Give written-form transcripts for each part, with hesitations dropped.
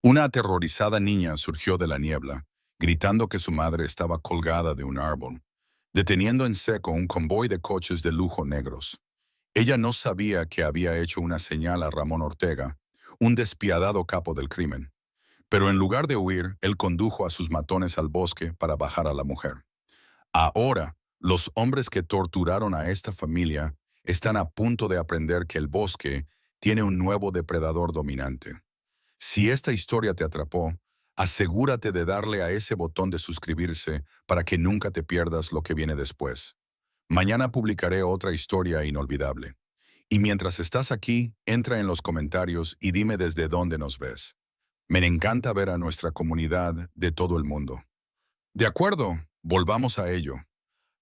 Una aterrorizada niña surgió de la niebla, gritando que su madre estaba colgada de un árbol, deteniendo en seco un convoy de coches de lujo negros. Ella no sabía que había hecho una señal a Ramón Ortega, un despiadado capo del crimen. Pero en lugar de huir, él condujo a sus matones al bosque para bajar a la mujer. Ahora, los hombres que torturaron a esta familia están a punto de aprender que el bosque tiene un nuevo depredador dominante. Si esta historia te atrapó, asegúrate de darle a ese botón de suscribirse para que nunca te pierdas lo que viene después. Mañana publicaré otra historia inolvidable. Y mientras estás aquí, entra en los comentarios y dime desde dónde nos ves. Me encanta ver a nuestra comunidad de todo el mundo. De acuerdo, volvamos a ello.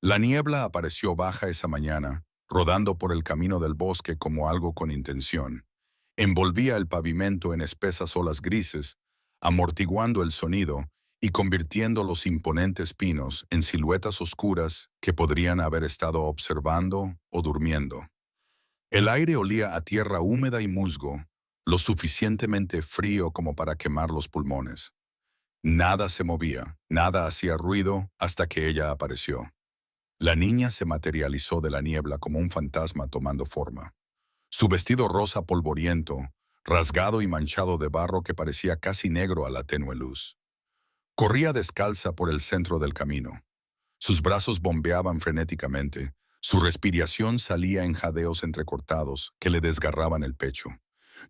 La niebla apareció baja esa mañana, rodando por el camino del bosque como algo con intención. Envolvía el pavimento en espesas olas grises, amortiguando el sonido y convirtiendo los imponentes pinos en siluetas oscuras que podrían haber estado observando o durmiendo. El aire olía a tierra húmeda y musgo, lo suficientemente frío como para quemar los pulmones. Nada se movía, nada hacía ruido hasta que ella apareció. La niña se materializó de la niebla como un fantasma tomando forma. Su vestido rosa polvoriento, rasgado y manchado de barro que parecía casi negro a la tenue luz. Corría descalza por el centro del camino. Sus brazos bombeaban frenéticamente. Su respiración salía en jadeos entrecortados que le desgarraban el pecho.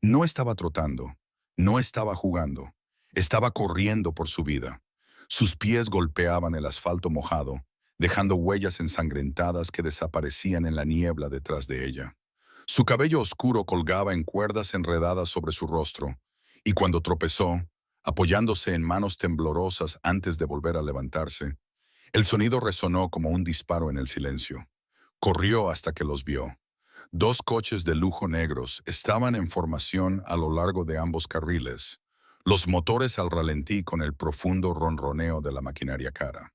No estaba trotando, no estaba jugando, estaba corriendo por su vida. Sus pies golpeaban el asfalto mojado, dejando huellas ensangrentadas que desaparecían en la niebla detrás de ella. Su cabello oscuro colgaba en cuerdas enredadas sobre su rostro, y cuando tropezó, apoyándose en manos temblorosas antes de volver a levantarse, el sonido resonó como un disparo en el silencio. Corrió hasta que los vio. Dos coches de lujo negros estaban en formación a lo largo de ambos carriles, los motores al ralentí con el profundo ronroneo de la maquinaria cara.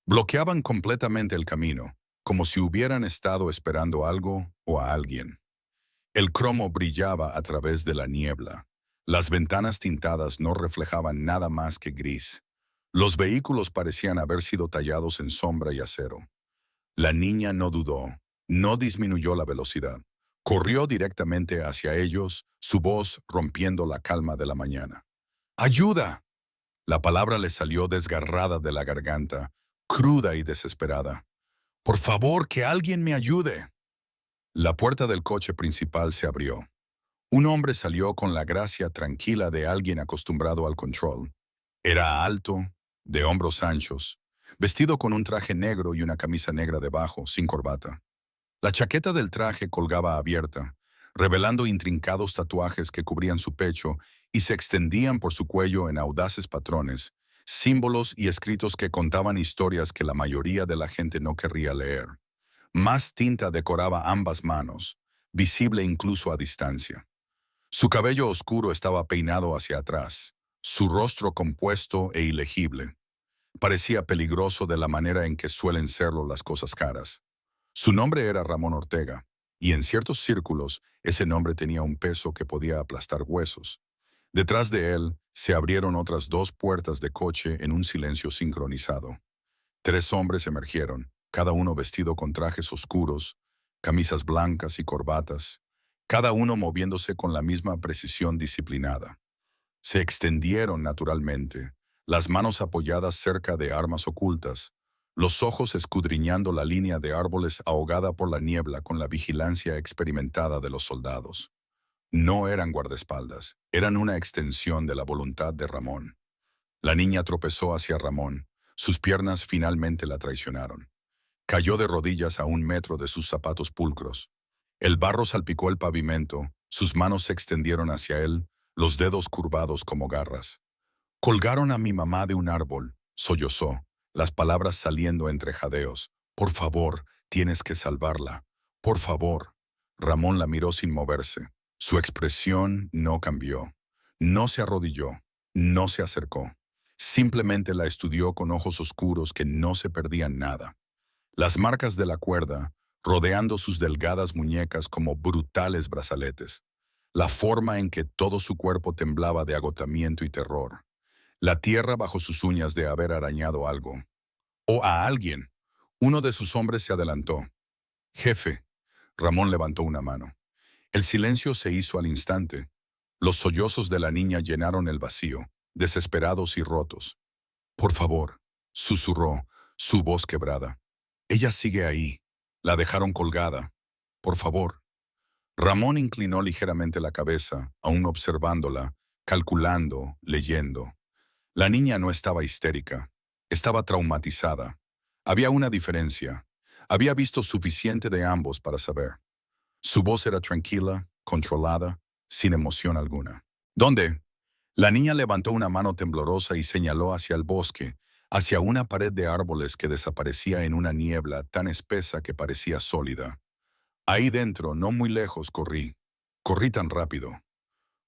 Bloqueaban completamente el camino, como si hubieran estado esperando algo o a alguien. El cromo brillaba a través de la niebla. Las ventanas tintadas no reflejaban nada más que gris. Los vehículos parecían haber sido tallados en sombra y acero. La niña no dudó, no disminuyó la velocidad. Corrió directamente hacia ellos, su voz rompiendo la calma de la mañana. ¡Ayuda! La palabra le salió desgarrada de la garganta, cruda y desesperada. ¡Por favor, que alguien me ayude! La puerta del coche principal se abrió. Un hombre salió con la gracia tranquila de alguien acostumbrado al control. Era alto, de hombros anchos, vestido con un traje negro y una camisa negra debajo, sin corbata. La chaqueta del traje colgaba abierta, revelando intrincados tatuajes que cubrían su pecho y se extendían por su cuello en audaces patrones, símbolos y escritos que contaban historias que la mayoría de la gente no querría leer. Más tinta decoraba ambas manos, visible incluso a distancia. Su cabello oscuro estaba peinado hacia atrás, su rostro compuesto e ilegible. Parecía peligroso de la manera en que suelen serlo las cosas caras. Su nombre era Ramón Ortega, y en ciertos círculos ese nombre tenía un peso que podía aplastar huesos. Detrás de él se abrieron otras dos puertas de coche en un silencio sincronizado. Tres hombres emergieron, cada uno vestido con trajes oscuros, camisas blancas y corbatas, cada uno moviéndose con la misma precisión disciplinada. Se extendieron naturalmente, las manos apoyadas cerca de armas ocultas, los ojos escudriñando la línea de árboles ahogada por la niebla con la vigilancia experimentada de los soldados. No eran guardaespaldas, eran una extensión de la voluntad de Ramón. La niña tropezó hacia Ramón, sus piernas finalmente la traicionaron. Cayó de rodillas a 1 metro de sus zapatos pulcros. El barro salpicó el pavimento, sus manos se extendieron hacia él, los dedos curvados como garras. Colgaron a mi mamá de un árbol, sollozó, las palabras saliendo entre jadeos. Por favor, tienes que salvarla. Por favor. Ramón la miró sin moverse. Su expresión no cambió. No se arrodilló, no se acercó. Simplemente la estudió con ojos oscuros que no se perdían nada. Las marcas de la cuerda, rodeando sus delgadas muñecas como brutales brazaletes. la forma en que todo su cuerpo temblaba de agotamiento y terror, la tierra bajo sus uñas de haber arañado algo. O a alguien. Uno de sus hombres se adelantó. Jefe. Ramón levantó una mano. El silencio se hizo al instante. Los sollozos de la niña llenaron el vacío, desesperados y rotos. Por favor, susurró, su voz quebrada. Ella sigue ahí. La dejaron colgada. Por favor. Ramón inclinó ligeramente la cabeza, aún observándola, calculando, leyendo. La niña no estaba histérica. Estaba traumatizada. Había una diferencia. Había visto suficiente de ambos para saber. Su voz era tranquila, controlada, sin emoción alguna. ¿Dónde? La niña levantó una mano temblorosa y señaló hacia el bosque, hacia una pared de árboles que desaparecía en una niebla tan espesa que parecía sólida. Ahí dentro, no muy lejos, corrí. Corrí tan rápido.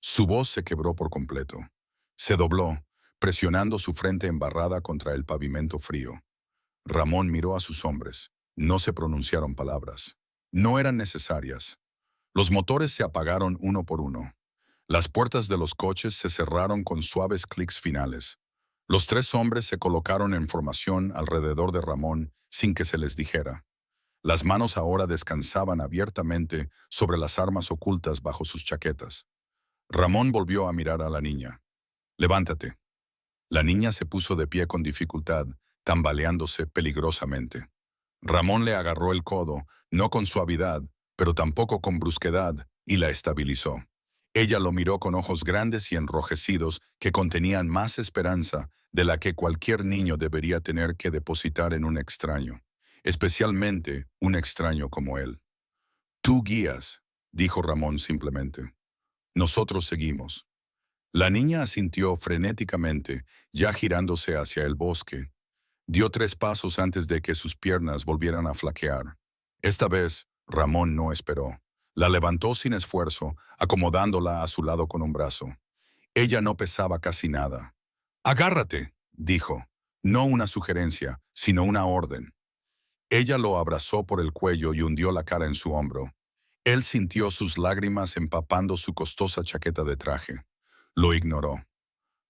Su voz se quebró por completo. Se dobló, presionando su frente embarrada contra el pavimento frío. Ramón miró a sus hombres. No se pronunciaron palabras. No eran necesarias. Los motores se apagaron uno por uno. Las puertas de los coches se cerraron con suaves clics finales. Los tres hombres se colocaron en formación alrededor de Ramón sin que se les dijera. Las manos ahora descansaban abiertamente sobre las armas ocultas bajo sus chaquetas. Ramón volvió a mirar a la niña. «Levántate». La niña se puso de pie con dificultad, tambaleándose peligrosamente. Ramón le agarró el codo, no con suavidad, pero tampoco con brusquedad, y la estabilizó. Ella lo miró con ojos grandes y enrojecidos que contenían más esperanza de la que cualquier niño debería tener que depositar en un extraño, especialmente un extraño como él. «Tú guías», dijo Ramón simplemente. «Nosotros seguimos». La niña asintió frenéticamente, ya girándose hacia el bosque. Dio 3 pasos antes de que sus piernas volvieran a flaquear. Esta vez, Ramón no esperó. La levantó sin esfuerzo, acomodándola a su lado con un brazo. Ella no pesaba casi nada. «Agárrate», dijo. No una sugerencia, sino una orden. Ella lo abrazó por el cuello y hundió la cara en su hombro. Él sintió sus lágrimas empapando su costosa chaqueta de traje. Lo ignoró.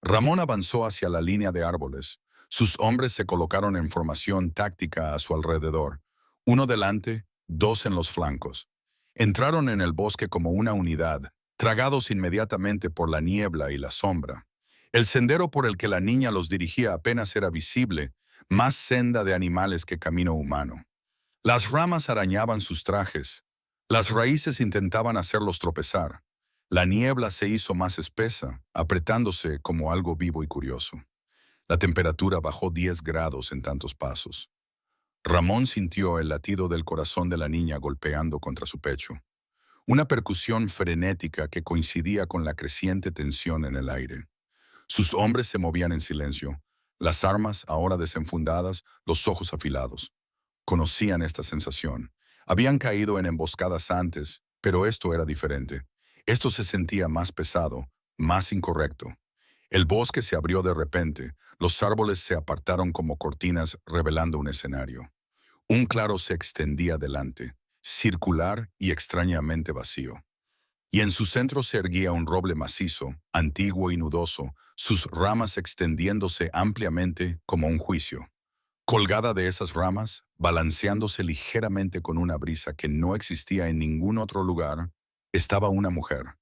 Ramón avanzó hacia la línea de árboles. Sus hombres se colocaron en formación táctica a su alrededor. Uno delante, 2 en los flancos. Entraron en el bosque como una unidad, tragados inmediatamente por la niebla y la sombra. El sendero por el que la niña los dirigía apenas era visible, más senda de animales que camino humano. Las ramas arañaban sus trajes. Las raíces intentaban hacerlos tropezar. La niebla se hizo más espesa, apretándose como algo vivo y curioso. La temperatura bajó 10 grados en tantos pasos. Ramón sintió el latido del corazón de la niña golpeando contra su pecho. Una percusión frenética que coincidía con la creciente tensión en el aire. Sus hombres se movían en silencio, las armas ahora desenfundadas, los ojos afilados. Conocían esta sensación. Habían caído en emboscadas antes, pero esto era diferente. Esto se sentía más pesado, más incorrecto. El bosque se abrió de repente, los árboles se apartaron como cortinas revelando un escenario. Un claro se extendía delante, circular y extrañamente vacío. Y en su centro se erguía un roble macizo, antiguo y nudoso, sus ramas extendiéndose ampliamente como un juicio. Colgada de esas ramas, balanceándose ligeramente con una brisa que no existía en ningún otro lugar, estaba una mujer.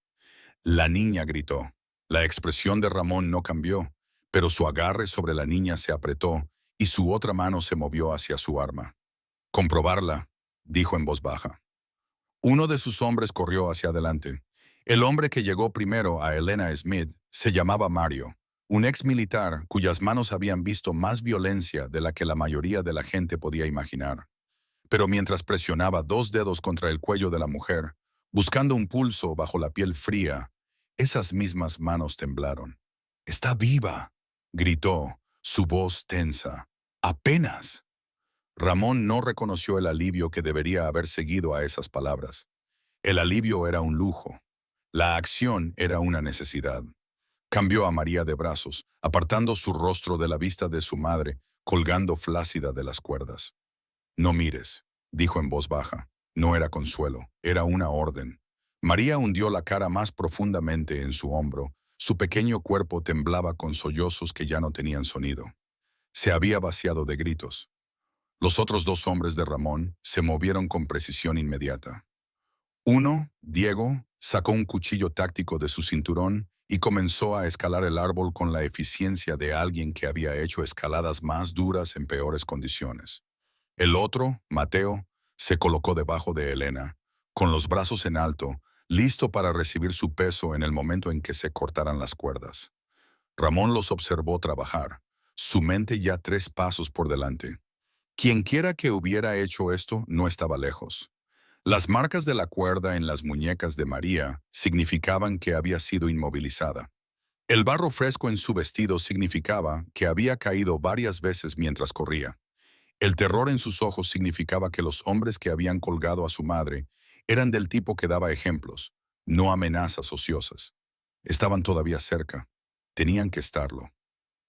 La niña gritó. La expresión de Ramón no cambió, pero su agarre sobre la niña se apretó y su otra mano se movió hacia su arma. «Comprobarla», dijo en voz baja. Uno de sus hombres corrió hacia adelante. El hombre que llegó primero a Elena Smith se llamaba Mario, un ex militar cuyas manos habían visto más violencia de la que la mayoría de la gente podía imaginar. Pero mientras presionaba 2 dedos contra el cuello de la mujer, buscando un pulso bajo la piel fría, esas mismas manos temblaron. «¡Está viva!», gritó, su voz tensa. «¡Apenas!». Ramón no reconoció el alivio que debería haber seguido a esas palabras. El alivio era un lujo. La acción era una necesidad. Cambió a María de brazos, apartando su rostro de la vista de su madre, colgando flácida de las cuerdas. «No mires», dijo en voz baja. No era consuelo, era una orden. María hundió la cara más profundamente en su hombro. Su pequeño cuerpo temblaba con sollozos que ya no tenían sonido. Se había vaciado de gritos. Los otros dos hombres de Ramón se movieron con precisión inmediata. Uno, Diego, sacó un cuchillo táctico de su cinturón y comenzó a escalar el árbol con la eficiencia de alguien que había hecho escaladas más duras en peores condiciones. El otro, Mateo, se colocó debajo de Elena, con los brazos en alto, listo para recibir su peso en el momento en que se cortaran las cuerdas. Ramón los observó trabajar, su mente ya 3 pasos por delante. Quienquiera que hubiera hecho esto no estaba lejos. Las marcas de la cuerda en las muñecas de María significaban que había sido inmovilizada. El barro fresco en su vestido significaba que había caído varias veces mientras corría. El terror en sus ojos significaba que los hombres que habían colgado a su madre eran del tipo que daba ejemplos, no amenazas ociosas. Estaban todavía cerca. Tenían que estarlo.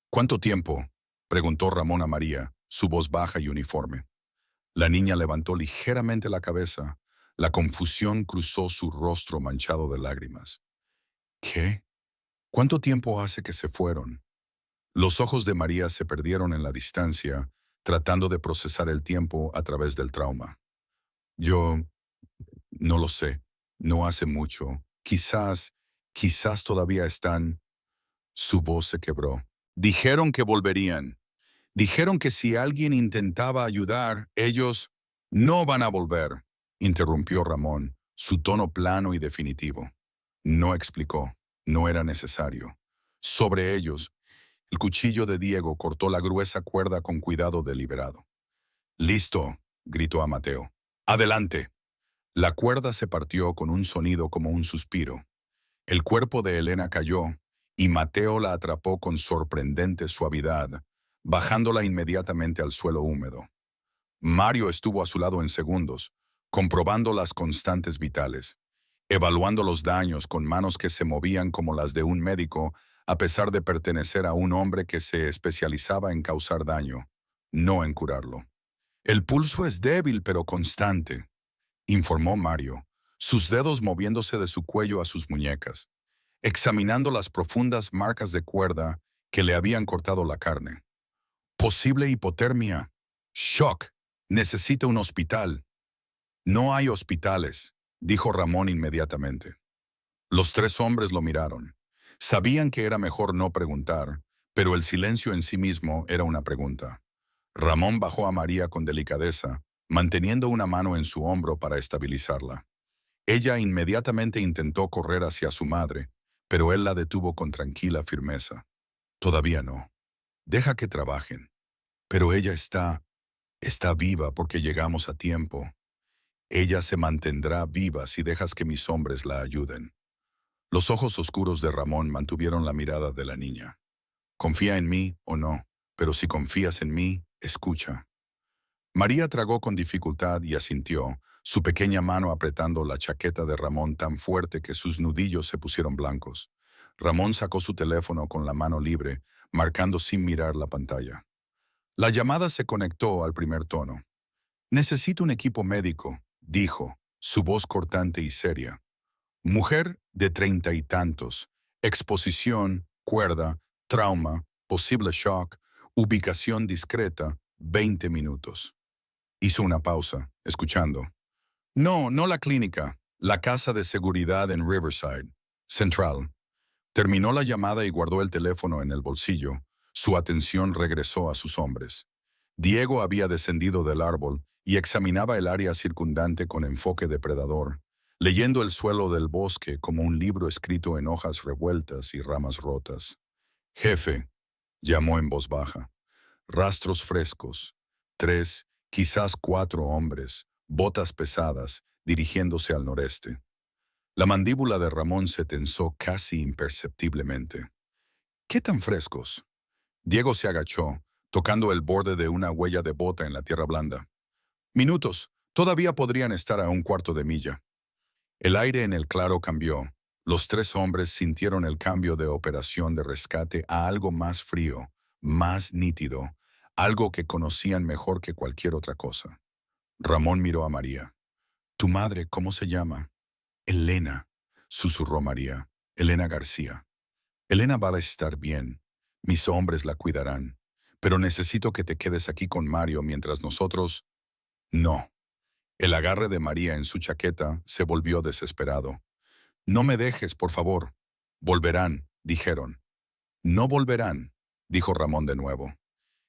¿Cuánto tiempo?, preguntó Ramón a María, su voz baja y uniforme. La niña levantó ligeramente la cabeza. La confusión cruzó su rostro manchado de lágrimas. ¿Qué? ¿Cuánto tiempo hace que se fueron? Los ojos de María se perdieron en la distancia, tratando de procesar el tiempo a través del trauma. Yo no lo sé. No hace mucho. Quizás todavía están. Su voz se quebró. Dijeron que volverían. Dijeron que si alguien intentaba ayudar, ellos no van a volver, interrumpió Ramón, su tono plano y definitivo. No explicó. No era necesario. Sobre ellos, el cuchillo de Diego cortó la gruesa cuerda con cuidado deliberado. «Listo», gritó a Mateo. «Adelante». La cuerda se partió con un sonido como un suspiro. El cuerpo de Elena cayó y Mateo la atrapó con sorprendente suavidad, bajándola inmediatamente al suelo húmedo. Mario estuvo a su lado en segundos, comprobando las constantes vitales, evaluando los daños con manos que se movían como las de un médico, a pesar de pertenecer a un hombre que se especializaba en causar daño, no en curarlo. «El pulso es débil pero constante», informó Mario, sus dedos moviéndose de su cuello a sus muñecas, examinando las profundas marcas de cuerda que le habían cortado la carne. «Posible hipotermia. Shock. Necesita un hospital». «No hay hospitales», dijo Ramón inmediatamente. Los tres hombres lo miraron. Sabían que era mejor no preguntar, pero el silencio en sí mismo era una pregunta. Ramón bajó a María con delicadeza, manteniendo una mano en su hombro para estabilizarla. Ella inmediatamente intentó correr hacia su madre, pero él la detuvo con tranquila firmeza. «Todavía no. Deja que trabajen. Pero ella está viva porque llegamos a tiempo. Ella se mantendrá viva si dejas que mis hombres la ayuden». Los ojos oscuros de Ramón mantuvieron la mirada de la niña. «Confía en mí o no, pero si confías en mí, escucha». María tragó con dificultad y asintió, su pequeña mano apretando la chaqueta de Ramón tan fuerte que sus nudillos se pusieron blancos. Ramón sacó su teléfono con la mano libre, marcando sin mirar la pantalla. La llamada se conectó al primer tono. «Necesito un equipo médico», dijo, su voz cortante y seria. «Mujer de 30 y tantos, exposición, cuerda, trauma, posible shock, ubicación discreta, 20 minutos». Hizo una pausa, escuchando. «No, no la clínica, la casa de seguridad en Riverside, Central». Terminó la llamada y guardó el teléfono en el bolsillo. Su atención regresó a sus hombres. Diego había descendido del árbol y examinaba el área circundante con enfoque depredador, leyendo el suelo del bosque como un libro escrito en hojas revueltas y ramas rotas. «Jefe», llamó en voz baja. Rastros frescos. 3, quizás 4 hombres, botas pesadas, dirigiéndose al noreste. La mandíbula de Ramón se tensó casi imperceptiblemente. «¿Qué tan frescos?». Diego se agachó, tocando el borde de una huella de bota en la tierra blanda. «Minutos. Todavía podrían estar a 1/4 de milla». El aire en el claro cambió. Los tres hombres sintieron el cambio de operación de rescate a algo más frío, más nítido, algo que conocían mejor que cualquier otra cosa. Ramón miró a María. «¿Tu madre cómo se llama?». Elena, susurró María. Elena García. Elena va a estar bien. Mis hombres la cuidarán. Pero necesito que te quedes aquí con Mario mientras nosotros... No. El agarre de María en su chaqueta se volvió desesperado. No me dejes, por favor. Volverán, dijeron. No volverán, dijo Ramón de nuevo.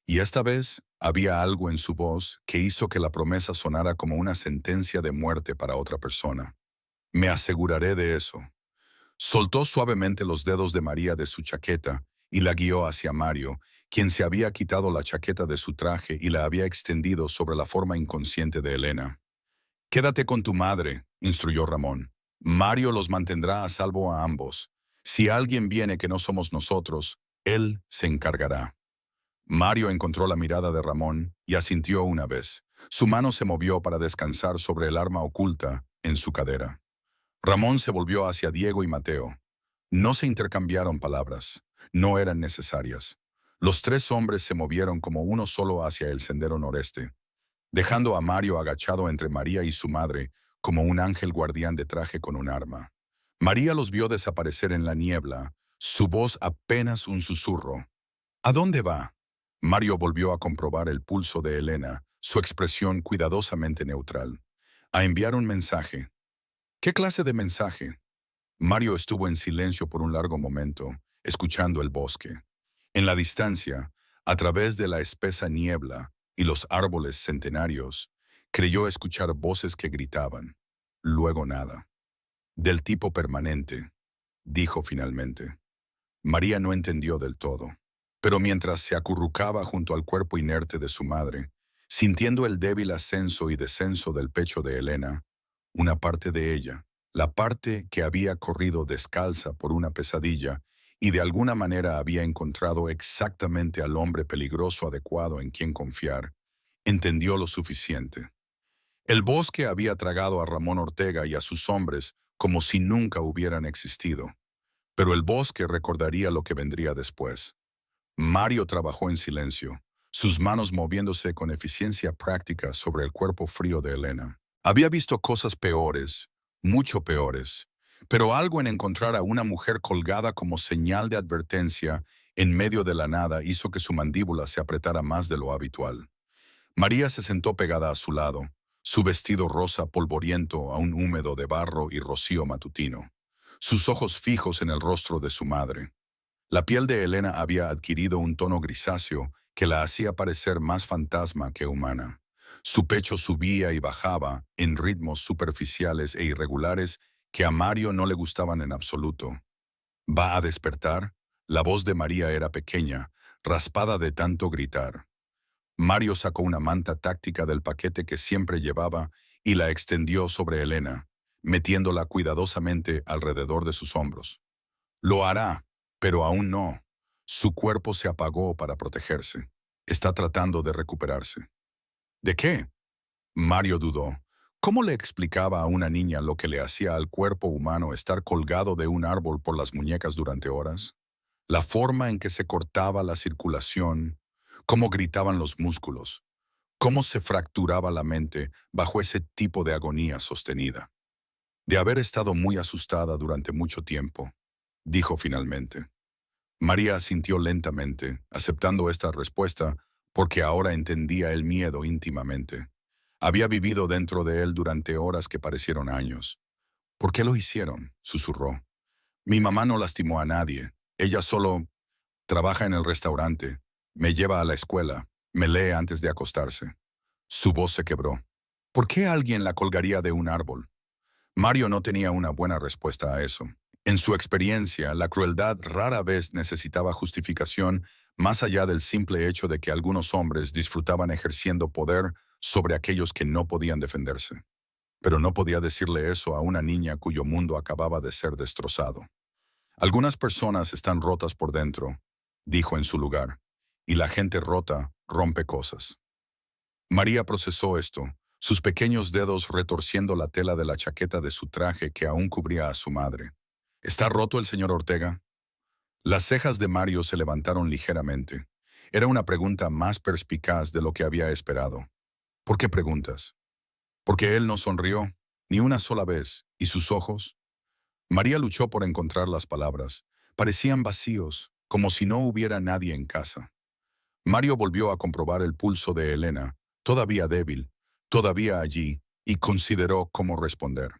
Y esta vez había algo en su voz que hizo que la promesa sonara como una sentencia de muerte para otra persona. Me aseguraré de eso. Soltó suavemente los dedos de María de su chaqueta y la guió hacia Mario, quien se había quitado la chaqueta de su traje y la había extendido sobre la forma inconsciente de Elena. Quédate con tu madre, instruyó Ramón. Mario los mantendrá a salvo a ambos. Si alguien viene que no somos nosotros, él se encargará. Mario encontró la mirada de Ramón y asintió una vez. Su mano se movió para descansar sobre el arma oculta en su cadera. Ramón se volvió hacia Diego y Mateo. No se intercambiaron palabras. No eran necesarias. Los tres hombres se movieron como uno solo hacia el sendero noreste, dejando a Mario agachado entre María y su madre, como un ángel guardián de traje con un arma. María los vio desaparecer en la niebla, su voz apenas un susurro. ¿A dónde va? Mario volvió a comprobar el pulso de Elena, su expresión cuidadosamente neutral. A enviar un mensaje. ¿Qué clase de mensaje? Mario estuvo en silencio por un largo momento, escuchando el bosque. En la distancia, a través de la espesa niebla y los árboles centenarios, creyó escuchar voces que gritaban. Luego nada. Del tipo permanente, dijo finalmente. María no entendió del todo, pero mientras se acurrucaba junto al cuerpo inerte de su madre, sintiendo el débil ascenso y descenso del pecho de Elena, una parte de ella, la parte que había corrido descalza por una pesadilla y de alguna manera había encontrado exactamente al hombre peligroso adecuado en quien confiar, entendió lo suficiente. El bosque había tragado a Ramón Ortega y a sus hombres como si nunca hubieran existido, pero el bosque recordaría lo que vendría después. Mario trabajó en silencio, sus manos moviéndose con eficiencia práctica sobre el cuerpo frío de Elena. Había visto cosas peores, mucho peores, pero algo en encontrar a una mujer colgada como señal de advertencia en medio de la nada hizo que su mandíbula se apretara más de lo habitual. María se sentó pegada a su lado, su vestido rosa polvoriento aún húmedo de barro y rocío matutino, sus ojos fijos en el rostro de su madre. La piel de Elena había adquirido un tono grisáceo que la hacía parecer más fantasma que humana. Su pecho subía y bajaba en ritmos superficiales e irregulares que a Mario no le gustaban en absoluto. ¿Va a despertar? La voz de María era pequeña, raspada de tanto gritar. Mario sacó una manta táctica del paquete que siempre llevaba y la extendió sobre Elena, metiéndola cuidadosamente alrededor de sus hombros. Lo hará, pero aún no. Su cuerpo se apagó para protegerse. Está tratando de recuperarse. ¿De qué? Mario dudó. ¿Cómo le explicaba a una niña lo que le hacía al cuerpo humano estar colgado de un árbol por las muñecas durante horas? La forma en que se cortaba la circulación, cómo gritaban los músculos, cómo se fracturaba la mente bajo ese tipo de agonía sostenida. De haber estado muy asustada durante mucho tiempo, dijo finalmente. María asintió lentamente, aceptando esta respuesta porque ahora entendía el miedo íntimamente. Había vivido dentro de él durante horas que parecieron años. ¿Por qué lo hicieron?, susurró. Mi mamá no lastimó a nadie. Ella solo trabaja en el restaurante, me lleva a la escuela, me lee antes de acostarse. Su voz se quebró. ¿Por qué alguien la colgaría de un árbol? Mario no tenía una buena respuesta a eso. En su experiencia, la crueldad rara vez necesitaba justificación más allá del simple hecho de que algunos hombres disfrutaban ejerciendo poder sobre aquellos que no podían defenderse. Pero no podía decirle eso a una niña cuyo mundo acababa de ser destrozado. Algunas personas están rotas por dentro, dijo en su lugar, y la gente rota rompe cosas. María procesó esto, sus pequeños dedos retorciendo la tela de la chaqueta de su traje que aún cubría a su madre. ¿Está roto el señor Ortega? Las cejas de Mario se levantaron ligeramente. Era una pregunta más perspicaz de lo que había esperado. ¿Por qué preguntas? Porque él no sonrió, ni una sola vez, ¿Y sus ojos? María luchó por encontrar las palabras. Parecían vacíos, como si no hubiera nadie en casa. Mario volvió a comprobar el pulso de Elena, todavía débil, todavía allí, y consideró cómo responder.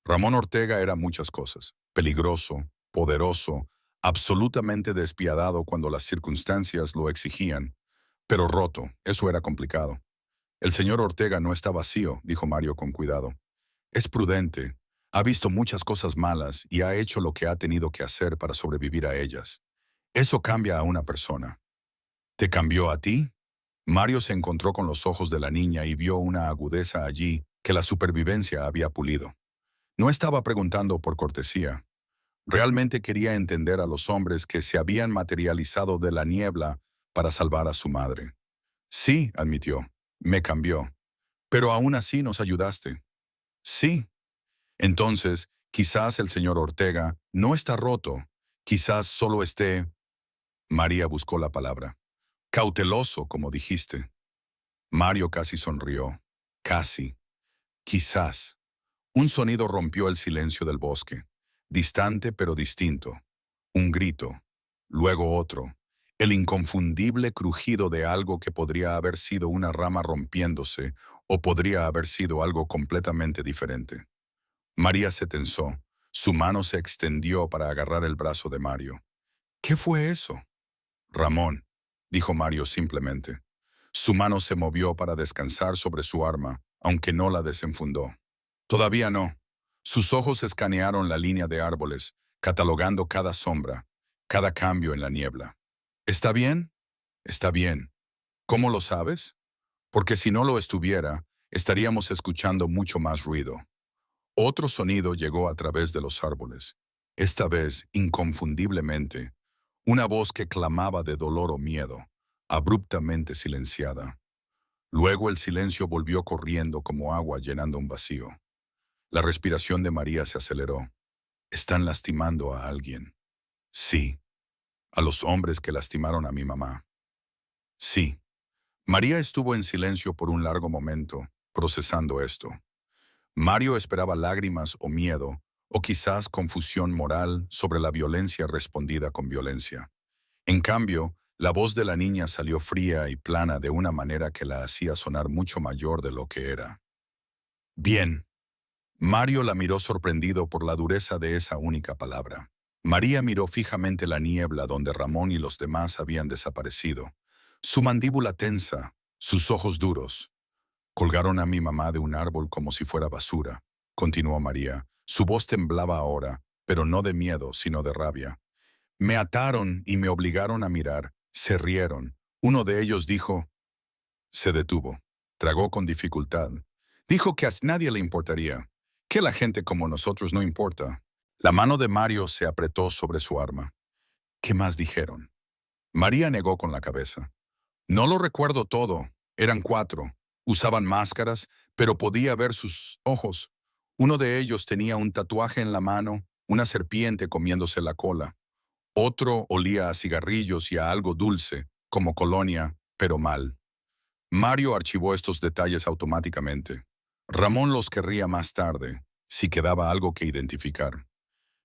Ramón Ortega era muchas cosas: peligroso, poderoso, absolutamente despiadado cuando las circunstancias lo exigían, pero roto, eso era complicado. El señor Ortega no está vacío, dijo Mario con cuidado. Es prudente, ha visto muchas cosas malas y ha hecho lo que ha tenido que hacer para sobrevivir a ellas. Eso cambia a una persona. ¿Te cambió a ti? Mario se encontró con los ojos de la niña y vio una agudeza allí que la supervivencia había pulido. No estaba preguntando por cortesía. Realmente quería entender a los hombres que se habían materializado de la niebla para salvar a su madre. Sí, admitió, me cambió. Pero aún así nos ayudaste. Sí. Entonces, quizás el señor Ortega no está roto. Quizás solo esté... María buscó la palabra. Cauteloso, como dijiste. Mario casi sonrió. Casi. Quizás. Un sonido rompió el silencio del bosque. Distante pero distinto. Un grito. Luego otro. El inconfundible crujido de algo que podría haber sido una rama rompiéndose o podría haber sido algo completamente diferente. María se tensó. Su mano se extendió para agarrar el brazo de Mario. ¿Qué fue eso? Ramón, dijo Mario simplemente. Su mano se movió para descansar sobre su arma, aunque no la desenfundó. Todavía no. Sus ojos escanearon la línea de árboles, catalogando cada sombra, cada cambio en la niebla. ¿Está bien? Está bien. ¿Cómo lo sabes? Porque si no lo estuviera, estaríamos escuchando mucho más ruido. Otro sonido llegó a través de los árboles. Esta vez, inconfundiblemente, una voz que clamaba de dolor o miedo, abruptamente silenciada. Luego el silencio volvió corriendo como agua llenando un vacío. La respiración de María se aceleró. ¿Están lastimando a alguien? Sí. ¿A los hombres que lastimaron a mi mamá? Sí. María estuvo en silencio por un largo momento, procesando esto. Mario esperaba lágrimas o miedo, o quizás confusión moral sobre la violencia respondida con violencia. En cambio, la voz de la niña salió fría y plana de una manera que la hacía sonar mucho mayor de lo que era. Bien. Mario la miró sorprendido por la dureza de esa única palabra. María miró fijamente la niebla donde Ramón y los demás habían desaparecido. Su mandíbula tensa, sus ojos duros. Colgaron a mi mamá de un árbol como si fuera basura, continuó María. Su voz temblaba ahora, pero no de miedo, sino de rabia. Me ataron y me obligaron a mirar. Se rieron. Uno de ellos dijo... Se detuvo. Tragó con dificultad. Dijo que a nadie le importaría. Que la gente como nosotros no importa. La mano de Mario se apretó sobre su arma. ¿Qué más dijeron? María negó con la cabeza. No lo recuerdo todo. Eran 4. Usaban máscaras, pero podía ver sus ojos. Uno de ellos tenía un tatuaje en la mano, una serpiente comiéndose la cola. Otro olía a cigarrillos y a algo dulce, como colonia, pero mal. Mario archivó estos detalles automáticamente. Ramón los querría más tarde, si quedaba algo que identificar.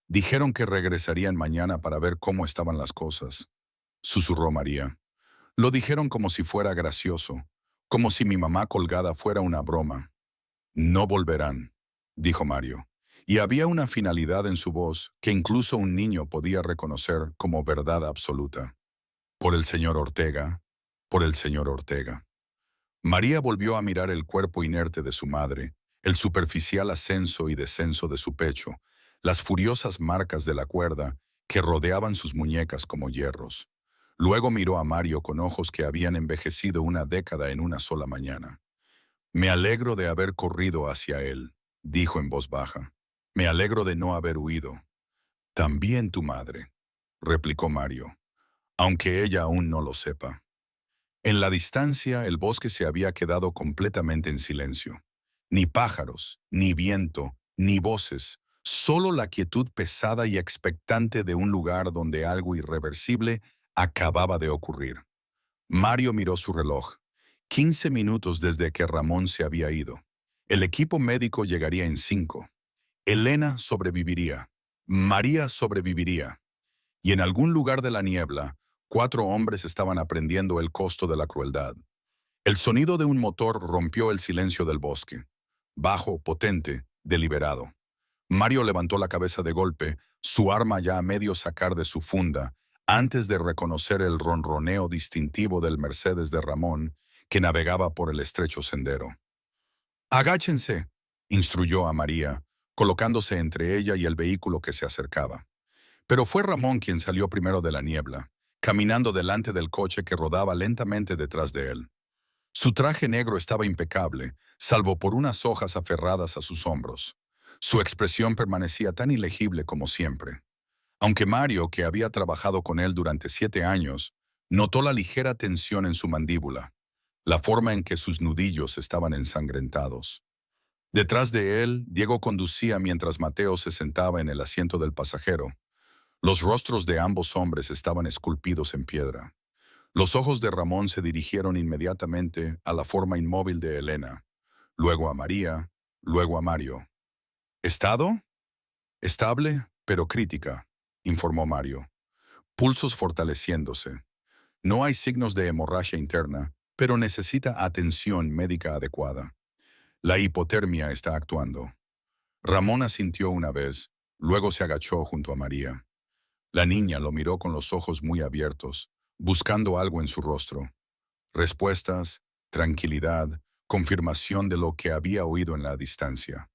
Dijeron que regresarían mañana para ver cómo estaban las cosas, susurró María. Lo dijeron como si fuera gracioso, como si mi mamá colgada fuera una broma. No volverán, dijo Mario. Y había una finalidad en su voz que incluso un niño podía reconocer como verdad absoluta. Por el señor Ortega, por el señor Ortega. María volvió a mirar el cuerpo inerte de su madre, el superficial ascenso y descenso de su pecho, las furiosas marcas de la cuerda que rodeaban sus muñecas como hierros. Luego miró a Mario con ojos que habían envejecido una década en una sola mañana. Me alegro de haber corrido hacia él, dijo en voz baja. Me alegro de no haber huido. También tu madre, replicó Mario, aunque ella aún no lo sepa. En la distancia, el bosque se había quedado completamente en silencio. Ni pájaros, ni viento, ni voces, solo la quietud pesada y expectante de un lugar donde algo irreversible acababa de ocurrir. Mario miró su reloj. 15 minutos desde que Ramón se había ido. El equipo médico llegaría en 5. Elena sobreviviría. María sobreviviría. Y en algún lugar de la niebla, 4 hombres estaban aprendiendo el costo de la crueldad. El sonido de un motor rompió el silencio del bosque. Bajo, potente, deliberado. Mario levantó la cabeza de golpe, su arma ya a medio sacar de su funda, antes de reconocer el ronroneo distintivo del Mercedes de Ramón, que navegaba por el estrecho sendero. «Agáchense», instruyó a María, colocándose entre ella y el vehículo que se acercaba. Pero fue Ramón quien salió primero de la niebla, caminando delante del coche que rodaba lentamente detrás de él. Su traje negro estaba impecable, salvo por unas hojas aferradas a sus hombros. Su expresión permanecía tan ilegible como siempre. Aunque Mario, que había trabajado con él durante 7 años, notó la ligera tensión en su mandíbula, la forma en que sus nudillos estaban ensangrentados. Detrás de él, Diego conducía mientras Mateo se sentaba en el asiento del pasajero. Los rostros de ambos hombres estaban esculpidos en piedra. Los ojos de Ramón se dirigieron inmediatamente a la forma inmóvil de Elena, luego a María, luego a Mario. «¿Estado? Estable, pero crítica», informó Mario. «Pulsos fortaleciéndose. No hay signos de hemorragia interna, pero necesita atención médica adecuada. La hipotermia está actuando». Ramón asintió una vez, luego se agachó junto a María. La niña lo miró con los ojos muy abiertos, buscando algo en su rostro. Respuestas, tranquilidad, confirmación de lo que había oído en la distancia.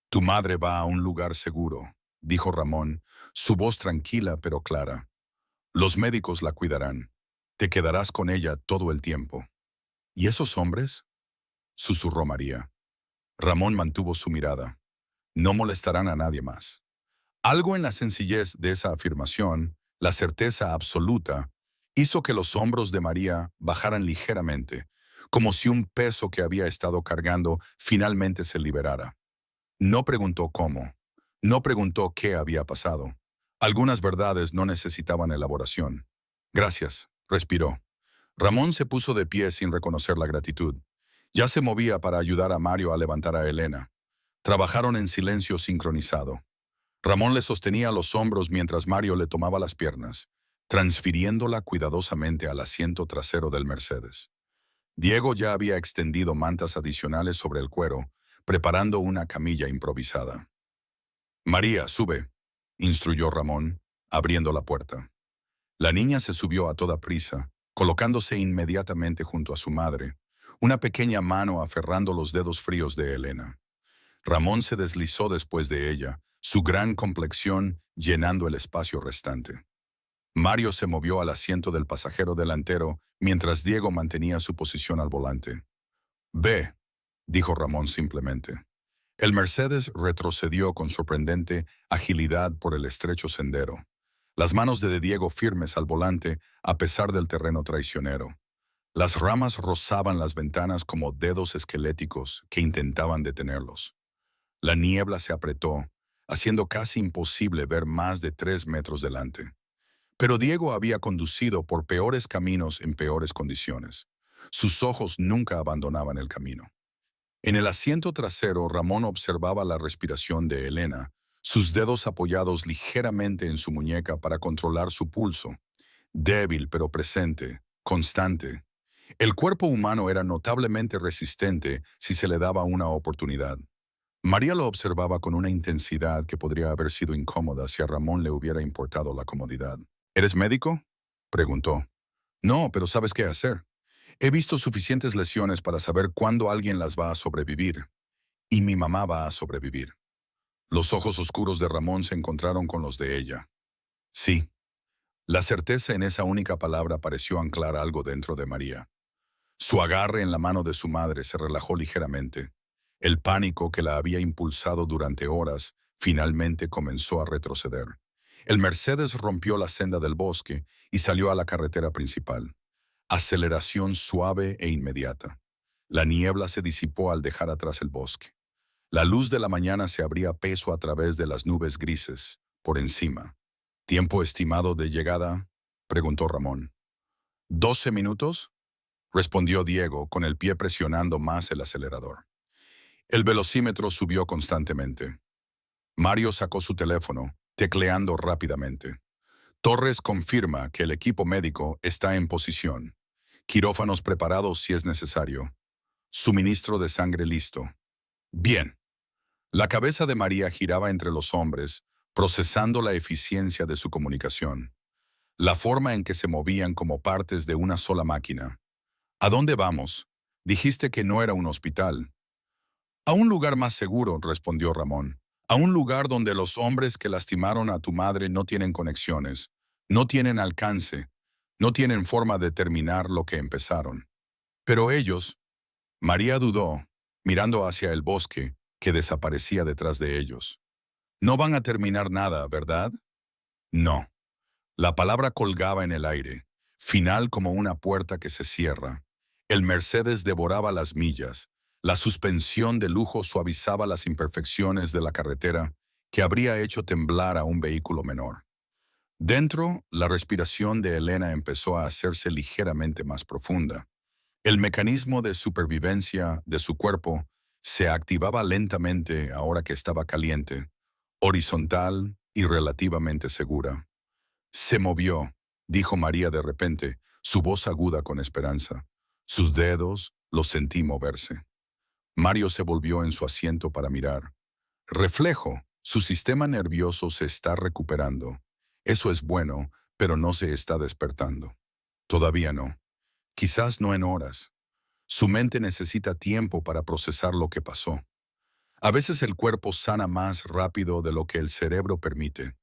«Tu madre va a un lugar seguro», dijo Ramón, su voz tranquila pero clara. «Los médicos la cuidarán. Te quedarás con ella todo el tiempo». «¿Y esos hombres?», susurró María. Ramón mantuvo su mirada. «No molestarán a nadie más». Algo en la sencillez de esa afirmación, la certeza absoluta, hizo que los hombros de María bajaran ligeramente, como si un peso que había estado cargando finalmente se liberara. No preguntó cómo. No preguntó qué había pasado. Algunas verdades no necesitaban elaboración. «Gracias», respiró. Ramón se puso de pie sin reconocer la gratitud. Ya se movía para ayudar a Mario a levantar a Elena. Trabajaron en silencio sincronizado. Ramón le sostenía los hombros mientras Mario le tomaba las piernas, transfiriéndola cuidadosamente al asiento trasero del Mercedes. Diego ya había extendido mantas adicionales sobre el cuero, preparando una camilla improvisada. «María, sube», instruyó Ramón, abriendo la puerta. La niña se subió a toda prisa, colocándose inmediatamente junto a su madre, una pequeña mano aferrando los dedos fríos de Elena. Ramón se deslizó después de ella, su gran complexión llenando el espacio restante. Mario se movió al asiento del pasajero delantero mientras Diego mantenía su posición al volante. «Ve», dijo Ramón simplemente. El Mercedes retrocedió con sorprendente agilidad por el estrecho sendero, las manos de Diego firmes al volante a pesar del terreno traicionero. Las ramas rozaban las ventanas como dedos esqueléticos que intentaban detenerlos. La niebla se apretó, haciendo casi imposible ver más de 3 metros delante. Pero Diego había conducido por peores caminos en peores condiciones. Sus ojos nunca abandonaban el camino. En el asiento trasero, Ramón observaba la respiración de Elena, sus dedos apoyados ligeramente en su muñeca para controlar su pulso. Débil pero presente, constante. El cuerpo humano era notablemente resistente si se le daba una oportunidad. María lo observaba con una intensidad que podría haber sido incómoda si a Ramón le hubiera importado la comodidad. «¿Eres médico?», preguntó. «No, pero ¿sabes qué hacer? He visto suficientes lesiones para saber cuándo alguien las va a sobrevivir. Y mi mamá va a sobrevivir». Los ojos oscuros de Ramón se encontraron con los de ella. Sí. La certeza en esa única palabra pareció anclar algo dentro de María. Su agarre en la mano de su madre se relajó ligeramente. El pánico que la había impulsado durante horas finalmente comenzó a retroceder. El Mercedes rompió la senda del bosque y salió a la carretera principal. Aceleración suave e inmediata. La niebla se disipó al dejar atrás el bosque. La luz de la mañana se abría peso a través de las nubes grises, por encima. «¿Tiempo estimado de llegada?», preguntó Ramón. «¿12 minutos?», respondió Diego con el pie presionando más el acelerador. El velocímetro subió constantemente. Mario sacó su teléfono, tecleando rápidamente. Torres confirma que el equipo médico está en posición. Quirófanos preparados si es necesario. Suministro de sangre listo. Bien. La cabeza de María giraba entre los hombres, procesando la eficiencia de su comunicación. La forma en que se movían como partes de una sola máquina. ¿A dónde vamos? Dijiste que no era un hospital. A un lugar más seguro, respondió Ramón. A un lugar donde los hombres que lastimaron a tu madre no tienen conexiones, no tienen alcance, no tienen forma de terminar lo que empezaron. Pero ellos, María dudó, mirando hacia el bosque que desaparecía detrás de ellos. No van a terminar nada, ¿verdad? No. La palabra colgaba en el aire, final como una puerta que se cierra. El Mercedes devoraba las millas. La suspensión de lujo suavizaba las imperfecciones de la carretera que habría hecho temblar a un vehículo menor. Dentro, la respiración de Elena empezó a hacerse ligeramente más profunda. El mecanismo de supervivencia de su cuerpo se activaba lentamente ahora que estaba caliente, horizontal y relativamente segura. Se movió, dijo María de repente, su voz aguda con esperanza. Sus dedos los sentí moverse. Mario se volvió en su asiento para mirar. Reflejo, su sistema nervioso se está recuperando. Eso es bueno, pero no se está despertando. Todavía no. Quizás no en horas. Su mente necesita tiempo para procesar lo que pasó. A veces el cuerpo sana más rápido de lo que el cerebro permite.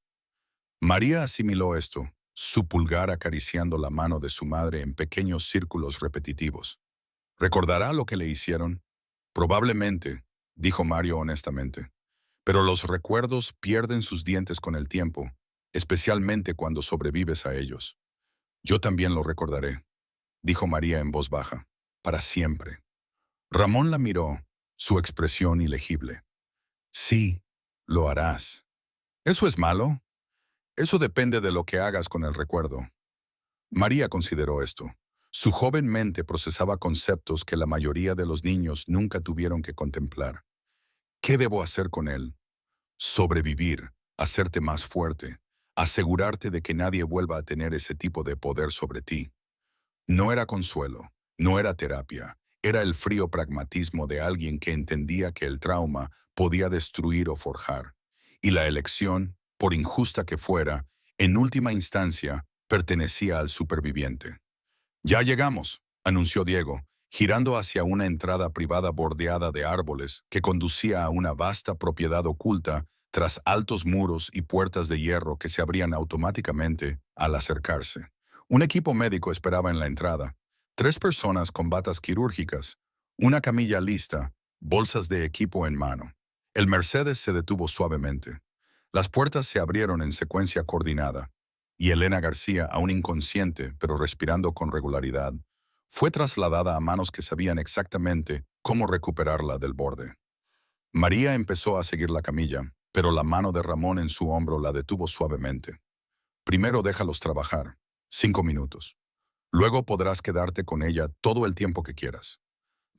María asimiló esto, su pulgar acariciando la mano de su madre en pequeños círculos repetitivos. ¿Recordará lo que le hicieron? Probablemente, dijo Mario honestamente. Pero los recuerdos pierden sus dientes con el tiempo, especialmente cuando sobrevives a ellos. Yo también lo recordaré, dijo María en voz baja, para siempre. Ramón la miró, su expresión ilegible. Sí, lo harás. ¿Eso es malo? Eso depende de lo que hagas con el recuerdo. María consideró esto. Su joven mente procesaba conceptos que la mayoría de los niños nunca tuvieron que contemplar. ¿Qué debo hacer con él? Sobrevivir, hacerte más fuerte, asegurarte de que nadie vuelva a tener ese tipo de poder sobre ti. No era consuelo, no era terapia, era el frío pragmatismo de alguien que entendía que el trauma podía destruir o forjar. Y la elección, por injusta que fuera, en última instancia, pertenecía al superviviente. Ya llegamos, anunció Diego, girando hacia una entrada privada bordeada de árboles que conducía a una vasta propiedad oculta tras altos muros y puertas de hierro que se abrían automáticamente al acercarse. Un equipo médico esperaba en la entrada. 3 personas con batas quirúrgicas, una camilla lista, bolsas de equipo en mano. El Mercedes se detuvo suavemente. Las puertas se abrieron en secuencia coordinada, y Elena García, aún inconsciente pero respirando con regularidad, fue trasladada a manos que sabían exactamente cómo recuperarla del borde. María empezó a seguir la camilla, pero la mano de Ramón en su hombro la detuvo suavemente. Primero déjalos trabajar, 5 minutos. Luego podrás quedarte con ella todo el tiempo que quieras.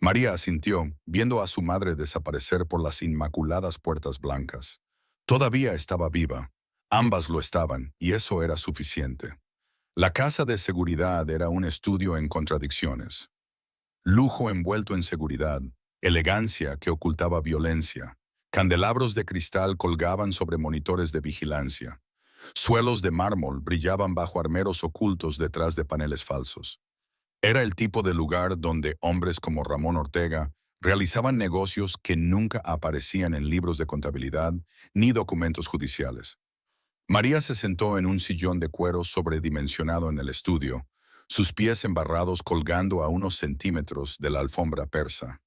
María asintió, viendo a su madre desaparecer por las inmaculadas puertas blancas. Todavía estaba viva. Ambas lo estaban, y eso era suficiente. La casa de seguridad era un estudio en contradicciones. Lujo envuelto en seguridad, elegancia que ocultaba violencia. Candelabros de cristal colgaban sobre monitores de vigilancia. Suelos de mármol brillaban bajo armeros ocultos detrás de paneles falsos. Era el tipo de lugar donde hombres como Ramón Ortega realizaban negocios que nunca aparecían en libros de contabilidad ni documentos judiciales. María se sentó en un sillón de cuero sobredimensionado en el estudio, sus pies embarrados colgando a unos centímetros de la alfombra persa.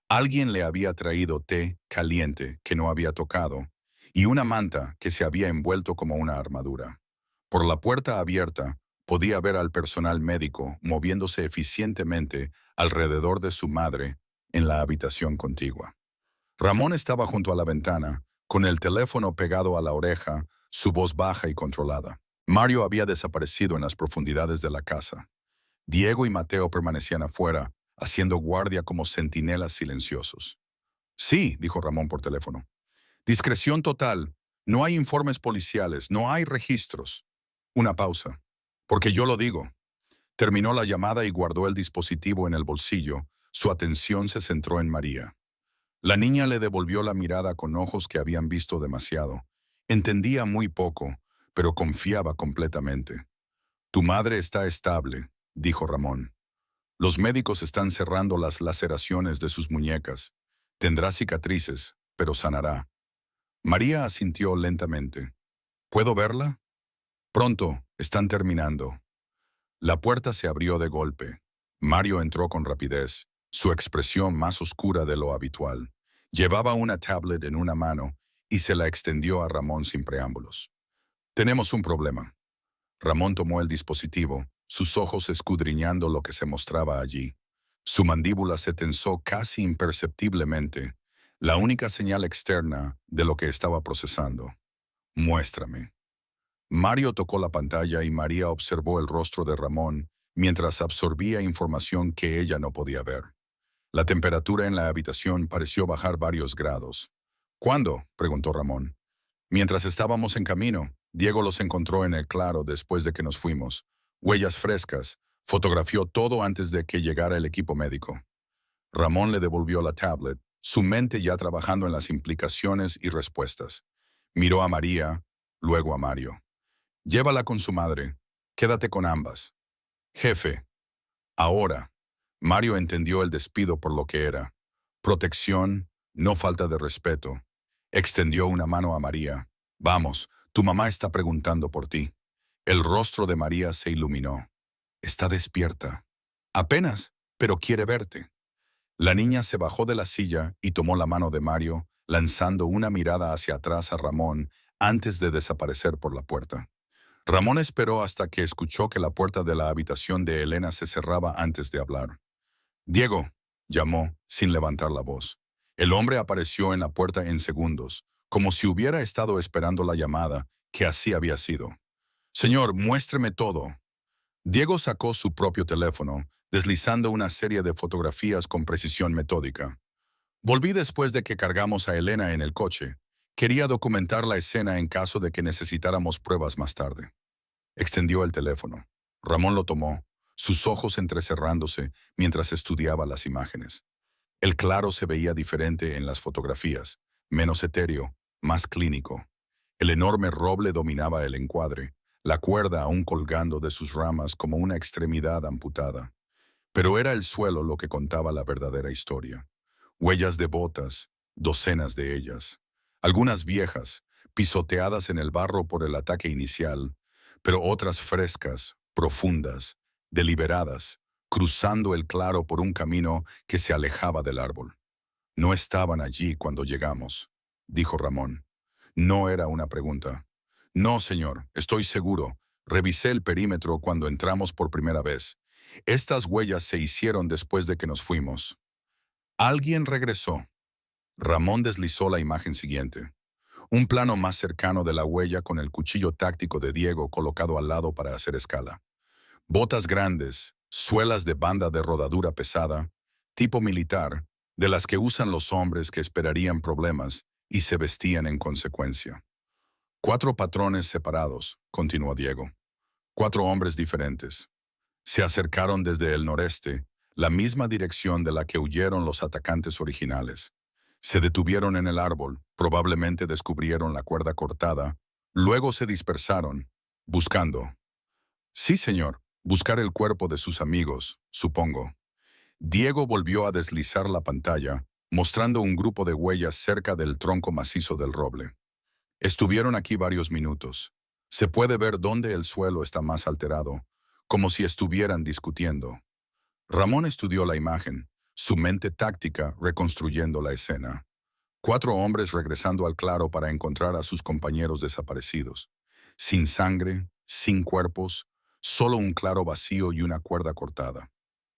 Alguien le había traído té caliente que no había tocado y una manta que se había envuelto como una armadura. Por la puerta abierta, podía ver al personal médico moviéndose eficientemente alrededor de su madre en la habitación contigua. Ramón estaba junto a la ventana, con el teléfono pegado a la oreja, su voz baja y controlada. Mario había desaparecido en las profundidades de la casa. Diego y Mateo permanecían afuera, haciendo guardia como centinelas silenciosos. Sí, dijo Ramón por teléfono. Discreción total. No hay informes policiales, no hay registros. Una pausa. Porque yo lo digo. Terminó la llamada y guardó el dispositivo en el bolsillo. Su atención se centró en María. La niña le devolvió la mirada con ojos que habían visto demasiado. Entendía muy poco, pero confiaba completamente. Tu madre está estable, dijo Ramón. Los médicos están cerrando las laceraciones de sus muñecas. Tendrá cicatrices, pero sanará. María asintió lentamente. ¿Puedo verla? Pronto, están terminando. La puerta se abrió de golpe. Mario entró con rapidez, su expresión más oscura de lo habitual. Llevaba una tablet en una mano y se la extendió a Ramón sin preámbulos. Tenemos un problema. Ramón tomó el dispositivo, sus ojos escudriñando lo que se mostraba allí. Su mandíbula se tensó casi imperceptiblemente, la única señal externa de lo que estaba procesando. Muéstrame. Mario tocó la pantalla y María observó el rostro de Ramón mientras absorbía información que ella no podía ver. La temperatura en la habitación pareció bajar varios grados. ¿Cuándo?, preguntó Ramón. Mientras estábamos en camino, Diego los encontró en el claro después de que nos fuimos. Huellas frescas. Fotografió todo antes de que llegara el equipo médico. Ramón le devolvió la tablet, su mente ya trabajando en las implicaciones y respuestas. Miró a María, luego a Mario. Llévala con su madre. Quédate con ambas. Jefe. Ahora. Mario entendió el despido por lo que era. Protección, no falta de respeto. Extendió una mano a María. Vamos, tu mamá está preguntando por ti. El rostro de María se iluminó. Está despierta. Apenas, pero quiere verte. La niña se bajó de la silla y tomó la mano de Mario, lanzando una mirada hacia atrás a Ramón antes de desaparecer por la puerta. Ramón esperó hasta que escuchó que la puerta de la habitación de Elena se cerraba antes de hablar. Diego, llamó, sin levantar la voz. El hombre apareció en la puerta en segundos, como si hubiera estado esperando la llamada, que así había sido. Señor, muéstreme todo. Diego sacó su propio teléfono, deslizando una serie de fotografías con precisión metódica. Volví después de que cargamos a Elena en el coche. Quería documentar la escena en caso de que necesitáramos pruebas más tarde. Extendió el teléfono. Ramón lo tomó, sus ojos entrecerrándose mientras estudiaba las imágenes. El claro se veía diferente en las fotografías, menos etéreo, más clínico. El enorme roble dominaba el encuadre, la cuerda aún colgando de sus ramas como una extremidad amputada. Pero era el suelo lo que contaba la verdadera historia. Huellas de botas, docenas de ellas. Algunas viejas, pisoteadas en el barro por el ataque inicial, pero otras frescas, profundas, deliberadas, cruzando el claro por un camino que se alejaba del árbol. No estaban allí cuando llegamos, dijo Ramón. No era una pregunta. No, señor, estoy seguro. Revisé el perímetro cuando entramos por primera vez. Estas huellas se hicieron después de que nos fuimos. Alguien regresó. Ramón deslizó la imagen siguiente. Un plano más cercano de la huella con el cuchillo táctico de Diego colocado al lado para hacer escala. Botas grandes, suelas de banda de rodadura pesada, tipo militar, de las que usan los hombres que esperarían problemas y se vestían en consecuencia. 4 patrones separados, continuó Diego. 4 hombres diferentes. Se acercaron desde el noreste, la misma dirección de la que huyeron los atacantes originales. Se detuvieron en el árbol, probablemente descubrieron la cuerda cortada, luego se dispersaron, buscando. Sí, señor, buscar el cuerpo de sus amigos, supongo. Diego volvió a deslizar la pantalla, mostrando un grupo de huellas cerca del tronco macizo del roble. Estuvieron aquí varios minutos. Se puede ver dónde el suelo está más alterado, como si estuvieran discutiendo. Ramón estudió la imagen, su mente táctica reconstruyendo la escena. 4 hombres regresando al claro para encontrar a sus compañeros desaparecidos. Sin sangre, sin cuerpos, solo un claro vacío y una cuerda cortada.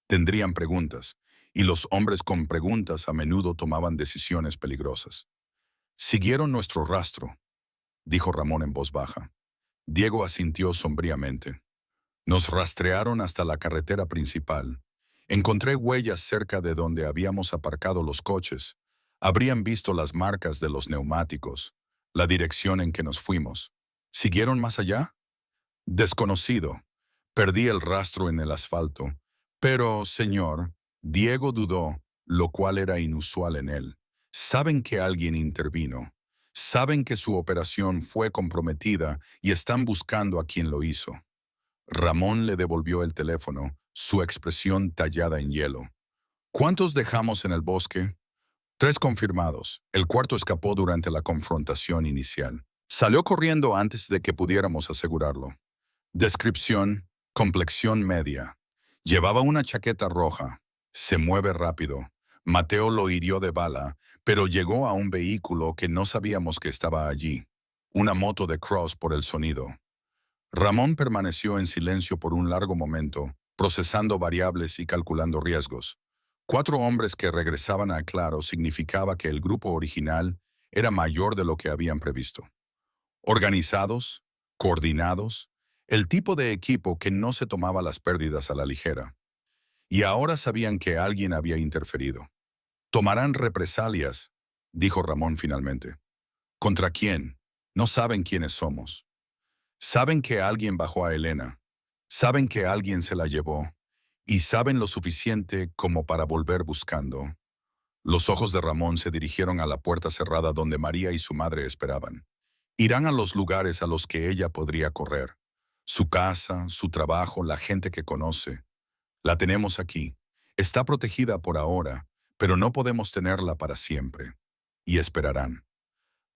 Tendrían preguntas, y los hombres con preguntas a menudo tomaban decisiones peligrosas. Siguieron nuestro rastro, dijo Ramón en voz baja. Diego asintió sombríamente. Nos rastrearon hasta la carretera principal. Encontré huellas cerca de donde habíamos aparcado los coches. Habrían visto las marcas de los neumáticos, la dirección en que nos fuimos. ¿Siguieron más allá? Desconocido. Perdí el rastro en el asfalto. Pero, señor, Diego dudó, lo cual era inusual en él. Saben que alguien intervino. Saben que su operación fue comprometida y están buscando a quien lo hizo. Ramón le devolvió el teléfono, su expresión tallada en hielo. ¿Cuántos dejamos en el bosque? 3 confirmados. El cuarto escapó durante la confrontación inicial. Salió corriendo antes de que pudiéramos asegurarlo. Descripción: complexión media. Llevaba una chaqueta roja. Se mueve rápido. Mateo lo hirió de bala, pero llegó a un vehículo que no sabíamos que estaba allí. Una moto de cross por el sonido. Ramón permaneció en silencio por un largo momento, procesando variables y calculando riesgos. 4 hombres que regresaban a Claro significaba que el grupo original era mayor de lo que habían previsto. Organizados, coordinados, el tipo de equipo que no se tomaba las pérdidas a la ligera. Y ahora sabían que alguien había interferido. Tomarán represalias, dijo Ramón finalmente. ¿Contra quién? No saben quiénes somos. Saben que alguien bajó a Elena. Saben que alguien se la llevó. Y saben lo suficiente como para volver buscando. Los ojos de Ramón se dirigieron a la puerta cerrada donde María y su madre esperaban. Irán a los lugares a los que ella podría correr. Su casa, su trabajo, la gente que conoce. La tenemos aquí. Está protegida por ahora, pero no podemos tenerla para siempre. Y esperarán.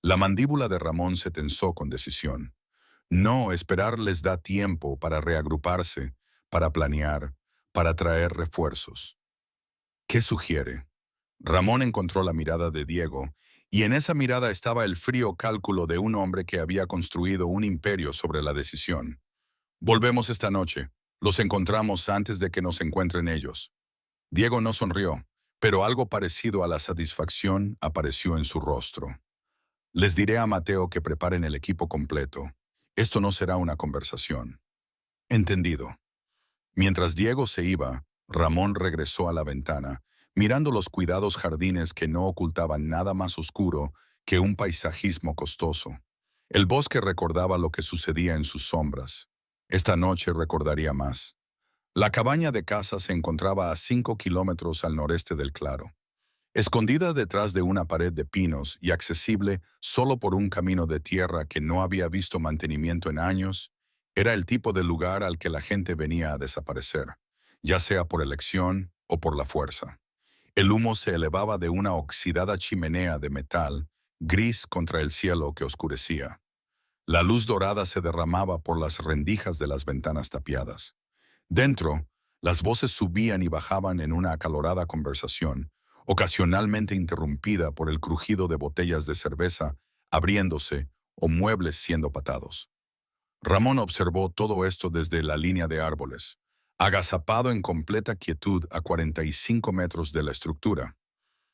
La mandíbula de Ramón se tensó con decisión. No, esperar les da tiempo para reagruparse, para planear, para traer refuerzos. ¿Qué sugiere? Ramón encontró la mirada de Diego, y en esa mirada estaba el frío cálculo de un hombre que había construido un imperio sobre la decisión. Volvemos esta noche. Los encontramos antes de que nos encuentren ellos. Diego no sonrió, pero algo parecido a la satisfacción apareció en su rostro. Les diré a Mateo que preparen el equipo completo. Esto no será una conversación. Entendido. Mientras Diego se iba, Ramón regresó a la ventana, mirando los cuidados jardines que no ocultaban nada más oscuro que un paisajismo costoso. El bosque recordaba lo que sucedía en sus sombras. Esta noche recordaría más. La cabaña de casa se encontraba a 5 kilómetros al noreste del Claro. Escondida detrás de una pared de pinos y accesible solo por un camino de tierra que no había visto mantenimiento en años, era el tipo de lugar al que la gente venía a desaparecer, ya sea por elección o por la fuerza. El humo se elevaba de una oxidada chimenea de metal, gris contra el cielo que oscurecía. La luz dorada se derramaba por las rendijas de las ventanas tapiadas. Dentro, las voces subían y bajaban en una acalorada conversación, ocasionalmente interrumpida por el crujido de botellas de cerveza abriéndose o muebles siendo patados. Ramón observó todo esto desde la línea de árboles, agazapado en completa quietud a 45 metros de la estructura.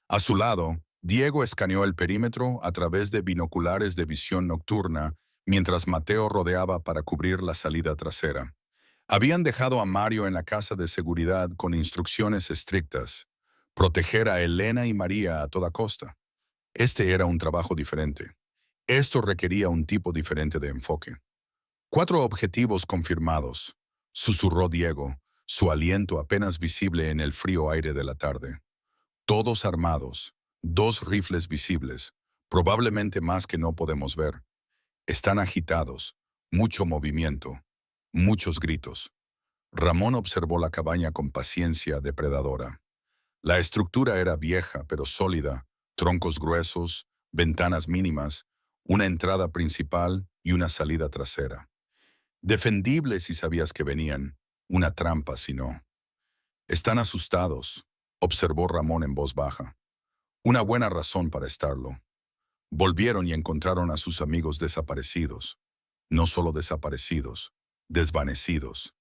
A su lado, Diego escaneó el perímetro a través de binoculares de visión nocturna mientras Mateo rodeaba para cubrir la salida trasera. Habían dejado a Mario en la casa de seguridad con instrucciones estrictas: proteger a Elena y María a toda costa. Este era un trabajo diferente. Esto requería un tipo diferente de enfoque. 4 objetivos confirmados, susurró Diego, su aliento apenas visible en el frío aire de la tarde. Todos armados, 2 rifles visibles, probablemente más que no podemos ver. Están agitados, mucho movimiento, muchos gritos. Ramón observó la cabaña con paciencia depredadora. La estructura era vieja pero sólida, troncos gruesos, ventanas mínimas, una entrada principal y una salida trasera. Defendible si sabías que venían, una trampa si no. Están asustados, observó Ramón en voz baja. Una buena razón para estarlo. Volvieron y encontraron a sus amigos desaparecidos. No solo desaparecidos, desvanecidos.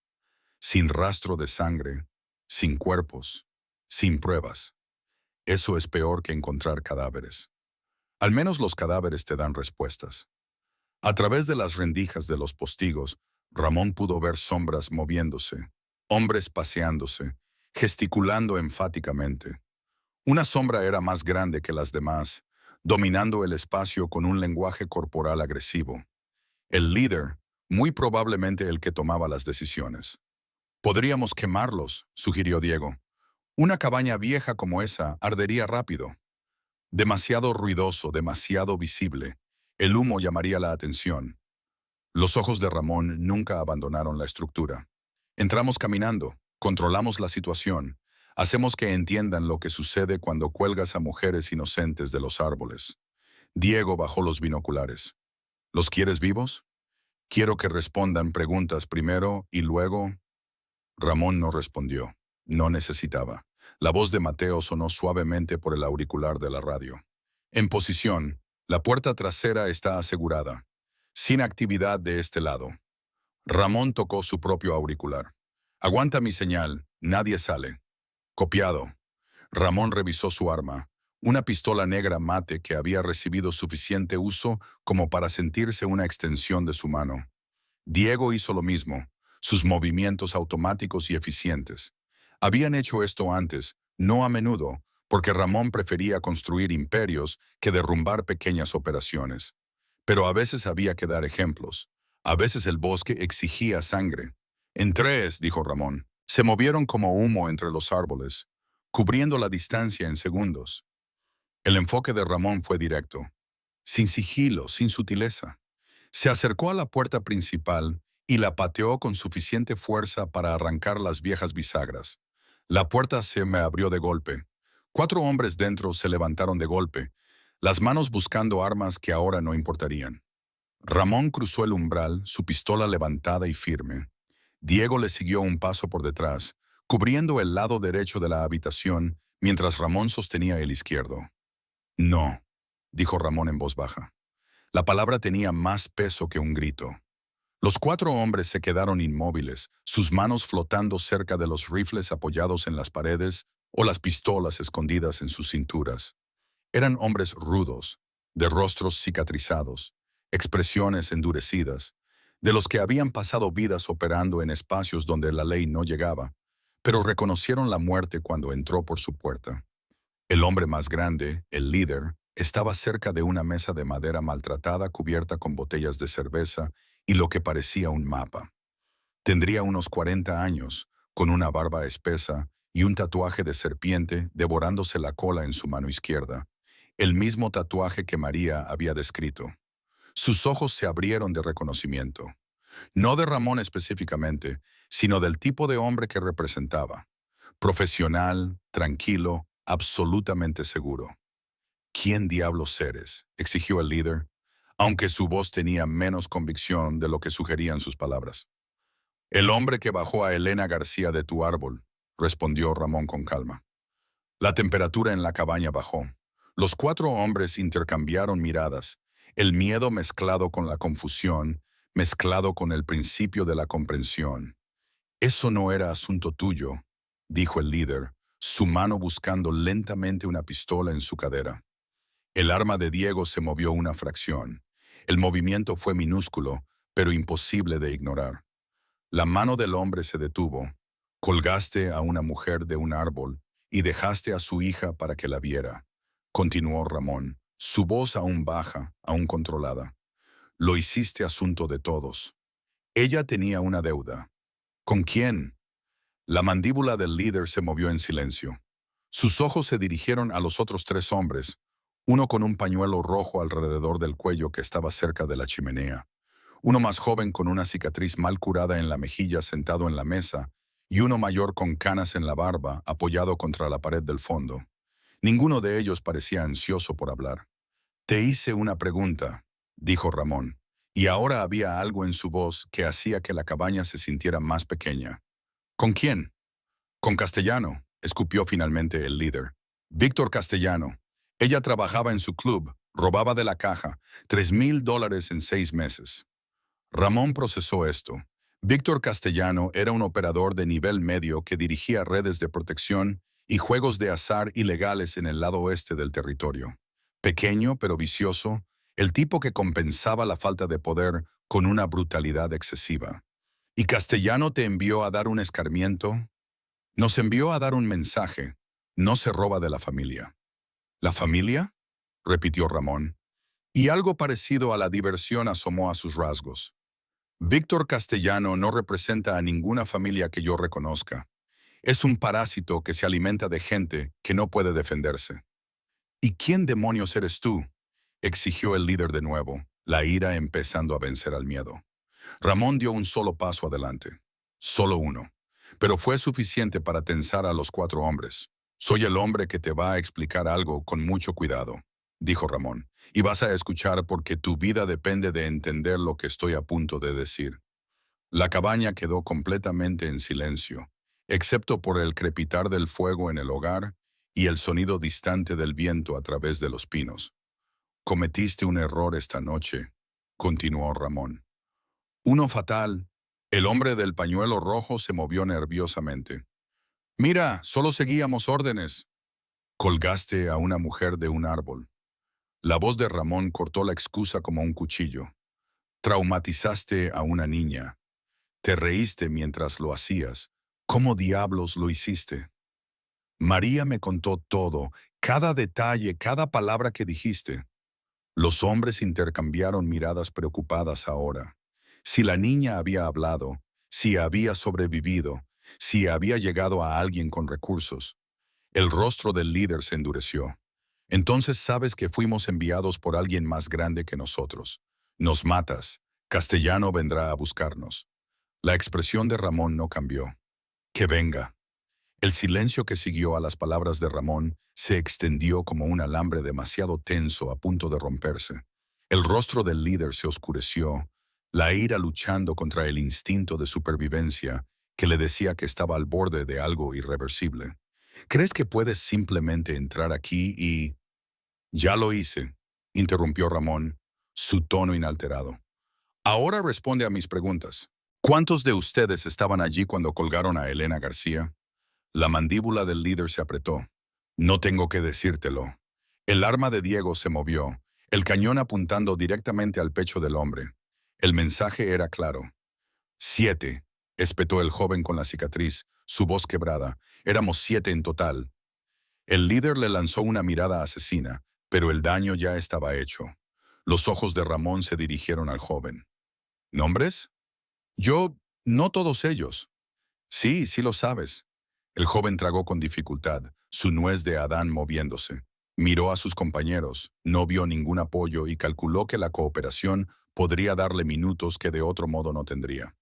Sin rastro de sangre, sin cuerpos, sin pruebas. Eso es peor que encontrar cadáveres. Al menos los cadáveres te dan respuestas. A través de las rendijas de los postigos, Ramón pudo ver sombras moviéndose, hombres paseándose, gesticulando enfáticamente. Una sombra era más grande que las demás, dominando el espacio con un lenguaje corporal agresivo. El líder, muy probablemente el que tomaba las decisiones. Podríamos quemarlos, sugirió Diego. Una cabaña vieja como esa ardería rápido. Demasiado ruidoso, demasiado visible. El humo llamaría la atención. Los ojos de Ramón nunca abandonaron la estructura. Entramos caminando, controlamos la situación, hacemos que entiendan lo que sucede cuando cuelgas a mujeres inocentes de los árboles. Diego bajó los binoculares. ¿Los quieres vivos? Quiero que respondan preguntas primero y luego... Ramón no respondió. No necesitaba. La voz de Mateo sonó suavemente por el auricular de la radio. En posición, la puerta trasera está asegurada. Sin actividad de este lado. Ramón tocó su propio auricular. Aguanta mi señal, nadie sale. Copiado. Ramón revisó su arma, una pistola negra mate que había recibido suficiente uso como para sentirse una extensión de su mano. Diego hizo lo mismo, sus movimientos automáticos y eficientes. Habían hecho esto antes, no a menudo, porque Ramón prefería construir imperios que derrumbar pequeñas operaciones. Pero a veces había que dar ejemplos. A veces el bosque exigía sangre. En tres, dijo Ramón, se movieron como humo entre los árboles, cubriendo la distancia en segundos. El enfoque de Ramón fue directo, sin sigilo, sin sutileza. Se acercó a la puerta principal y la pateó con suficiente fuerza para arrancar las viejas bisagras. La puerta se me abrió de golpe. 4 hombres dentro se levantaron de golpe, las manos buscando armas que ahora no importarían. Ramón cruzó el umbral, su pistola levantada y firme. Diego le siguió un paso por detrás, cubriendo el lado derecho de la habitación, mientras Ramón sostenía el izquierdo. No, dijo Ramón en voz baja. La palabra tenía más peso que un grito. Los 4 hombres se quedaron inmóviles, sus manos flotando cerca de los rifles apoyados en las paredes o las pistolas escondidas en sus cinturas. Eran hombres rudos, de rostros cicatrizados, expresiones endurecidas, de los que habían pasado vidas operando en espacios donde la ley no llegaba, pero reconocieron la muerte cuando entró por su puerta. El hombre más grande, el líder, estaba cerca de una mesa de madera maltratada cubierta con botellas de cerveza y lo que parecía un mapa. Tendría unos 40 años, con una barba espesa y un tatuaje de serpiente devorándose la cola en su mano izquierda, el mismo tatuaje que María había descrito. Sus ojos se abrieron de reconocimiento, no de Ramón específicamente, sino del tipo de hombre que representaba. Profesional, tranquilo, absolutamente seguro. ¿Quién diablos eres?, exigió el líder, aunque su voz tenía menos convicción de lo que sugerían sus palabras. El hombre que bajó a Elena García de tu árbol, respondió Ramón con calma. La temperatura en la cabaña bajó. Los 4 hombres intercambiaron miradas, el miedo mezclado con la confusión, mezclado con el principio de la comprensión. Eso no era asunto tuyo, dijo el líder, su mano buscando lentamente una pistola en su cadera. El arma de Diego se movió una fracción. El movimiento fue minúsculo, pero imposible de ignorar. La mano del hombre se detuvo. Colgaste a una mujer de un árbol y dejaste a su hija para que la viera. Continuó Ramón, su voz aún baja, aún controlada. Lo hiciste asunto de todos. Ella tenía una deuda. ¿Con quién? La mandíbula del líder se movió en silencio. Sus ojos se dirigieron a los otros 3 hombres, uno con un pañuelo rojo alrededor del cuello que estaba cerca de la chimenea, uno más joven con una cicatriz mal curada en la mejilla sentado en la mesa, y uno mayor con canas en la barba apoyado contra la pared del fondo. Ninguno de ellos parecía ansioso por hablar. Te hice una pregunta, dijo Ramón, y ahora había algo en su voz que hacía que la cabaña se sintiera más pequeña. ¿Con quién? Con Castellano, escupió finalmente el líder. Víctor Castellano. Ella trabajaba en su club, robaba de la caja, $3,000 en 6 meses. Ramón procesó esto. Víctor Castellano era un operador de nivel medio que dirigía redes de protección y juegos de azar ilegales en el lado oeste del territorio. Pequeño pero vicioso, el tipo que compensaba la falta de poder con una brutalidad excesiva. ¿Y Castellano te envió a dar un escarmiento? Nos envió a dar un mensaje, No se roba de la familia. ¿La familia? Repitió Ramón, y algo parecido a la diversión asomó a sus rasgos. Víctor Castellano no representa a ninguna familia que yo reconozca. Es un parásito que se alimenta de gente que no puede defenderse. ¿Y quién demonios eres tú?, exigió el líder de nuevo, la ira empezando a vencer al miedo. Ramón dio un solo paso adelante. Solo uno. Pero fue suficiente para tensar a los 4 hombres. Soy el hombre que te va a explicar algo con mucho cuidado, dijo Ramón, y vas a escuchar porque tu vida depende de entender lo que estoy a punto de decir. La cabaña quedó completamente en silencio, excepto por el crepitar del fuego en el hogar y el sonido distante del viento a través de los pinos. Cometiste un error esta noche, continuó Ramón. Uno fatal. El hombre del pañuelo rojo se movió nerviosamente. Mira, solo seguíamos órdenes. Colgaste a una mujer de un árbol. La voz de Ramón cortó la excusa como un cuchillo. Traumatizaste a una niña. Te reíste mientras lo hacías. ¿Cómo diablos lo hiciste? María me contó todo, cada detalle, cada palabra que dijiste. Los hombres intercambiaron miradas preocupadas ahora. Si la niña había hablado, si había sobrevivido, si había llegado a alguien con recursos. El rostro del líder se endureció. Entonces sabes que fuimos enviados por alguien más grande que nosotros. Nos matas. Castellano vendrá a buscarnos. La expresión de Ramón no cambió. Que venga. El silencio que siguió a las palabras de Ramón se extendió como un alambre demasiado tenso a punto de romperse. El rostro del líder se oscureció, la ira luchando contra el instinto de supervivencia que le decía que estaba al borde de algo irreversible. ¿Crees que puedes simplemente entrar aquí y...? Ya lo hice, interrumpió Ramón, su tono inalterado. Ahora responde a mis preguntas. ¿Cuántos de ustedes estaban allí cuando colgaron a Elena García? La mandíbula del líder se apretó. No tengo que decírtelo. El arma de Diego se movió, el cañón apuntando directamente al pecho del hombre. El mensaje era claro. 7, espetó el joven con la cicatriz, su voz quebrada. Éramos 7 en total. El líder le lanzó una mirada asesina, pero el daño ya estaba hecho. Los ojos de Ramón se dirigieron al joven. ¿Nombres? Yo, no todos ellos. Sí, sí lo sabes. El joven tragó con dificultad, su nuez de Adán moviéndose. Miró a sus compañeros, no vio ningún apoyo y calculó que la cooperación podría darle minutos que de otro modo no tendría.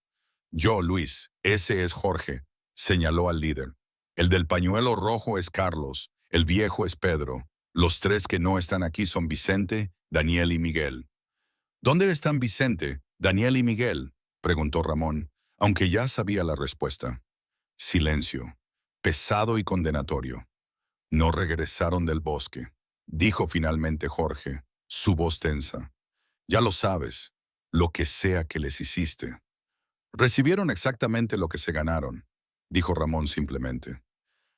Yo, Luis, ese es Jorge, señaló al líder. El del pañuelo rojo es Carlos, el viejo es Pedro. Los 3 que no están aquí son Vicente, Daniel y Miguel. ¿Dónde están Vicente, Daniel y Miguel?, preguntó Ramón, aunque ya sabía la respuesta. Silencio, pesado y condenatorio. No regresaron del bosque, dijo finalmente Jorge, su voz tensa. Ya lo sabes, lo que sea que les hiciste. Recibieron exactamente lo que se ganaron, dijo Ramón simplemente.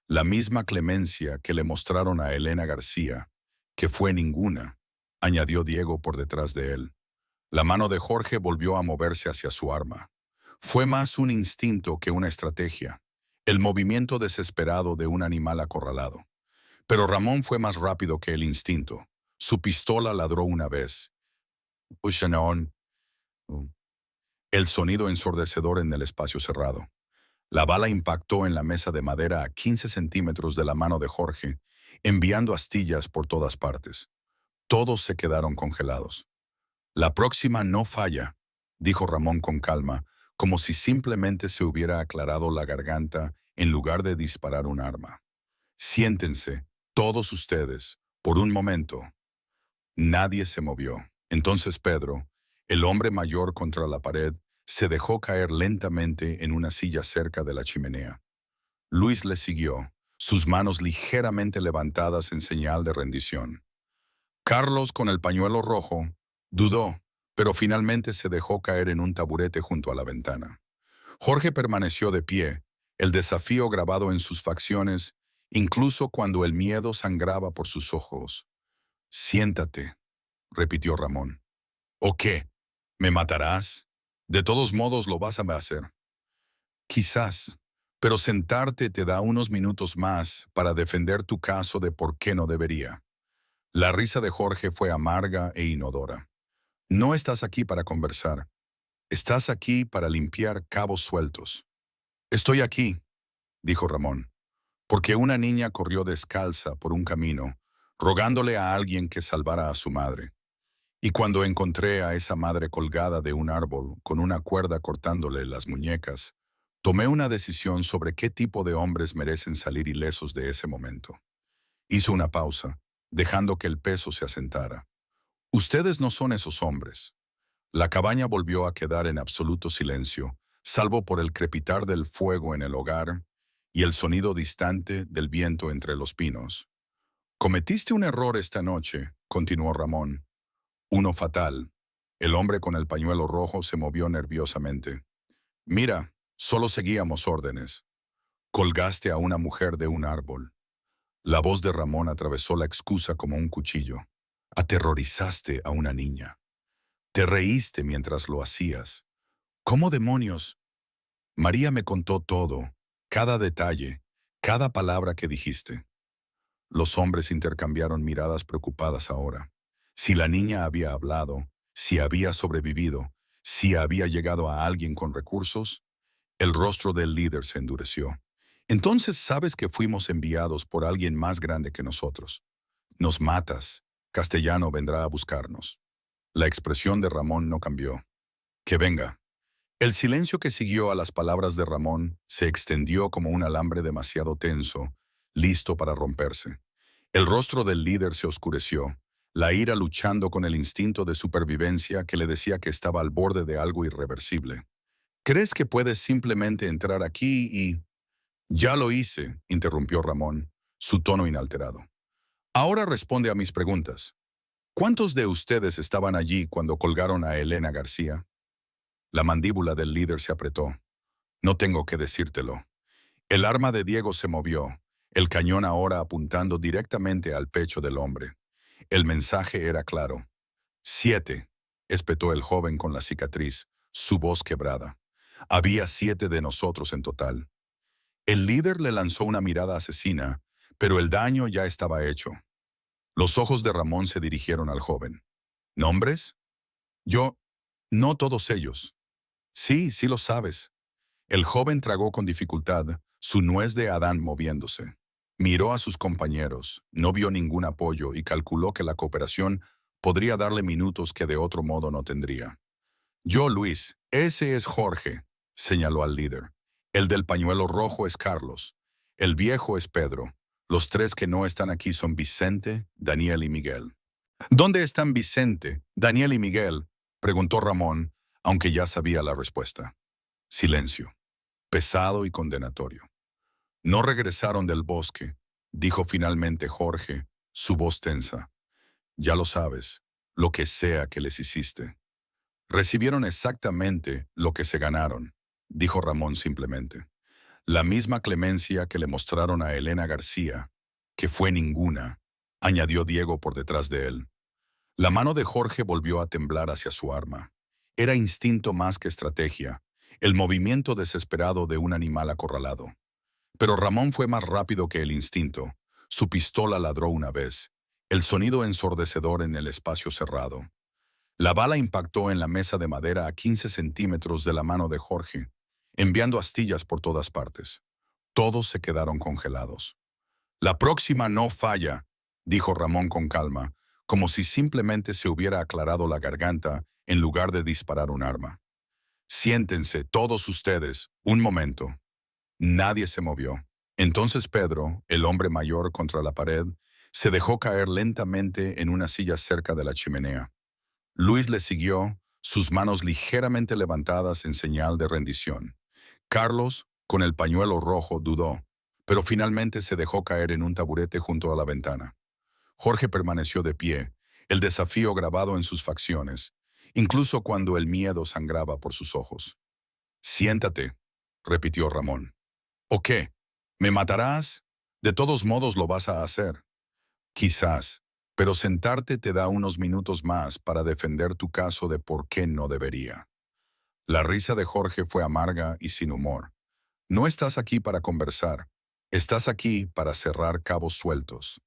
La misma clemencia que le mostraron a Elena García, que fue ninguna, añadió Diego por detrás de él. La mano de Jorge volvió a moverse hacia su arma. Fue más un instinto que una estrategia, el movimiento desesperado de un animal acorralado. Pero Ramón fue más rápido que el instinto. Su pistola ladró una vez. Ushanon. El sonido ensordecedor en el espacio cerrado. La bala impactó en la mesa de madera a 15 centímetros de la mano de Jorge, enviando astillas por todas partes. Todos se quedaron congelados. La próxima no falla, dijo Ramón con calma, como si simplemente se hubiera aclarado la garganta en lugar de disparar un arma. Siéntense, todos ustedes, por un momento. Nadie se movió. Entonces Pedro, el hombre mayor contra la pared, se dejó caer lentamente en una silla cerca de la chimenea. Luis le siguió, sus manos ligeramente levantadas en señal de rendición. Carlos, con el pañuelo rojo, dudó, pero finalmente se dejó caer en un taburete junto a la ventana. Jorge permaneció de pie, el desafío grabado en sus facciones, incluso cuando el miedo sangraba por sus ojos. «Siéntate», repitió Ramón. «¿O qué? ¿Me matarás? De todos modos lo vas a hacer». «Quizás», pero sentarte te da unos minutos más para defender tu caso de por qué no debería. La risa de Jorge fue amarga e inodora. No estás aquí para conversar. Estás aquí para limpiar cabos sueltos. Estoy aquí, dijo Ramón, porque una niña corrió descalza por un camino, rogándole a alguien que salvara a su madre. Y cuando encontré a esa madre colgada de un árbol con una cuerda cortándole las muñecas, tomé una decisión sobre qué tipo de hombres merecen salir ilesos de ese momento. Hizo una pausa, dejando que el peso se asentara. Ustedes no son esos hombres. La cabaña volvió a quedar en absoluto silencio, salvo por el crepitar del fuego en el hogar y el sonido distante del viento entre los pinos. Cometiste un error esta noche, continuó Ramón. Uno fatal. El hombre con el pañuelo rojo se movió nerviosamente. Mira, solo seguíamos órdenes. Colgaste a una mujer de un árbol. La voz de Ramón atravesó la excusa como un cuchillo. Aterrorizaste a una niña. Te reíste mientras lo hacías. ¿Cómo demonios? María me contó todo, cada detalle, cada palabra que dijiste. Los hombres intercambiaron miradas preocupadas ahora. Si la niña había hablado, si había sobrevivido, si había llegado a alguien con recursos, el rostro del líder se endureció. Entonces sabes que fuimos enviados por alguien más grande que nosotros. Nos matas. Castellano vendrá a buscarnos. La expresión de Ramón no cambió. Que venga. El silencio que siguió a las palabras de Ramón se extendió como un alambre demasiado tenso, listo para romperse. El rostro del líder se oscureció, la ira luchando con el instinto de supervivencia que le decía que estaba al borde de algo irreversible. ¿Crees que puedes simplemente entrar aquí y...? Ya lo hice, interrumpió Ramón, su tono inalterado. Ahora responde a mis preguntas. ¿Cuántos de ustedes estaban allí cuando colgaron a Elena García? La mandíbula del líder se apretó. No tengo que decírtelo. El arma de Diego se movió, el cañón ahora apuntando directamente al pecho del hombre. El mensaje era claro. 7, espetó el joven con la cicatriz, su voz quebrada. Había 7 de nosotros en total. El líder le lanzó una mirada asesina, pero el daño ya estaba hecho. Los ojos de Ramón se dirigieron al joven. ¿Nombres? Yo, no todos ellos. Sí, sí lo sabes. El joven tragó con dificultad, su nuez de Adán moviéndose. Miró a sus compañeros, no vio ningún apoyo y calculó que la cooperación podría darle minutos que de otro modo no tendría. Yo, Luis, ese es Jorge, señaló al líder. El del pañuelo rojo es Carlos. El viejo es Pedro. Los 3 que no están aquí son Vicente, Daniel y Miguel. ¿Dónde están Vicente, Daniel y Miguel?, preguntó Ramón, aunque ya sabía la respuesta. Silencio, pesado y condenatorio. No regresaron del bosque, dijo finalmente Jorge, su voz tensa. Ya lo sabes, lo que sea que les hiciste. Recibieron exactamente lo que se ganaron, dijo Ramón simplemente. La misma clemencia que le mostraron a Elena García, que fue ninguna, añadió Diego por detrás de él. La mano de Jorge volvió a temblar hacia su arma. Era instinto más que estrategia, el movimiento desesperado de un animal acorralado. Pero Ramón fue más rápido que el instinto. Su pistola ladró una vez, el sonido ensordecedor en el espacio cerrado. La bala impactó en la mesa de madera a 15 centímetros de la mano de Jorge, enviando astillas por todas partes. Todos se quedaron congelados. La próxima no falla, dijo Ramón con calma, como si simplemente se hubiera aclarado la garganta en lugar de disparar un arma. Siéntense, todos ustedes, un momento. Nadie se movió. Entonces Pedro, el hombre mayor contra la pared, se dejó caer lentamente en una silla cerca de la chimenea. Luis le siguió, sus manos ligeramente levantadas en señal de rendición. Carlos, con el pañuelo rojo, dudó, pero finalmente se dejó caer en un taburete junto a la ventana. Jorge permaneció de pie, el desafío grabado en sus facciones, incluso cuando el miedo sangraba por sus ojos. «Siéntate», repitió Ramón. «¿O qué? ¿Me matarás? De todos modos lo vas a hacer». «Quizás, pero sentarte te da unos minutos más para defender tu caso de por qué no debería». La risa de Jorge fue amarga y sin humor. No estás aquí para conversar. Estás aquí para cerrar cabos sueltos.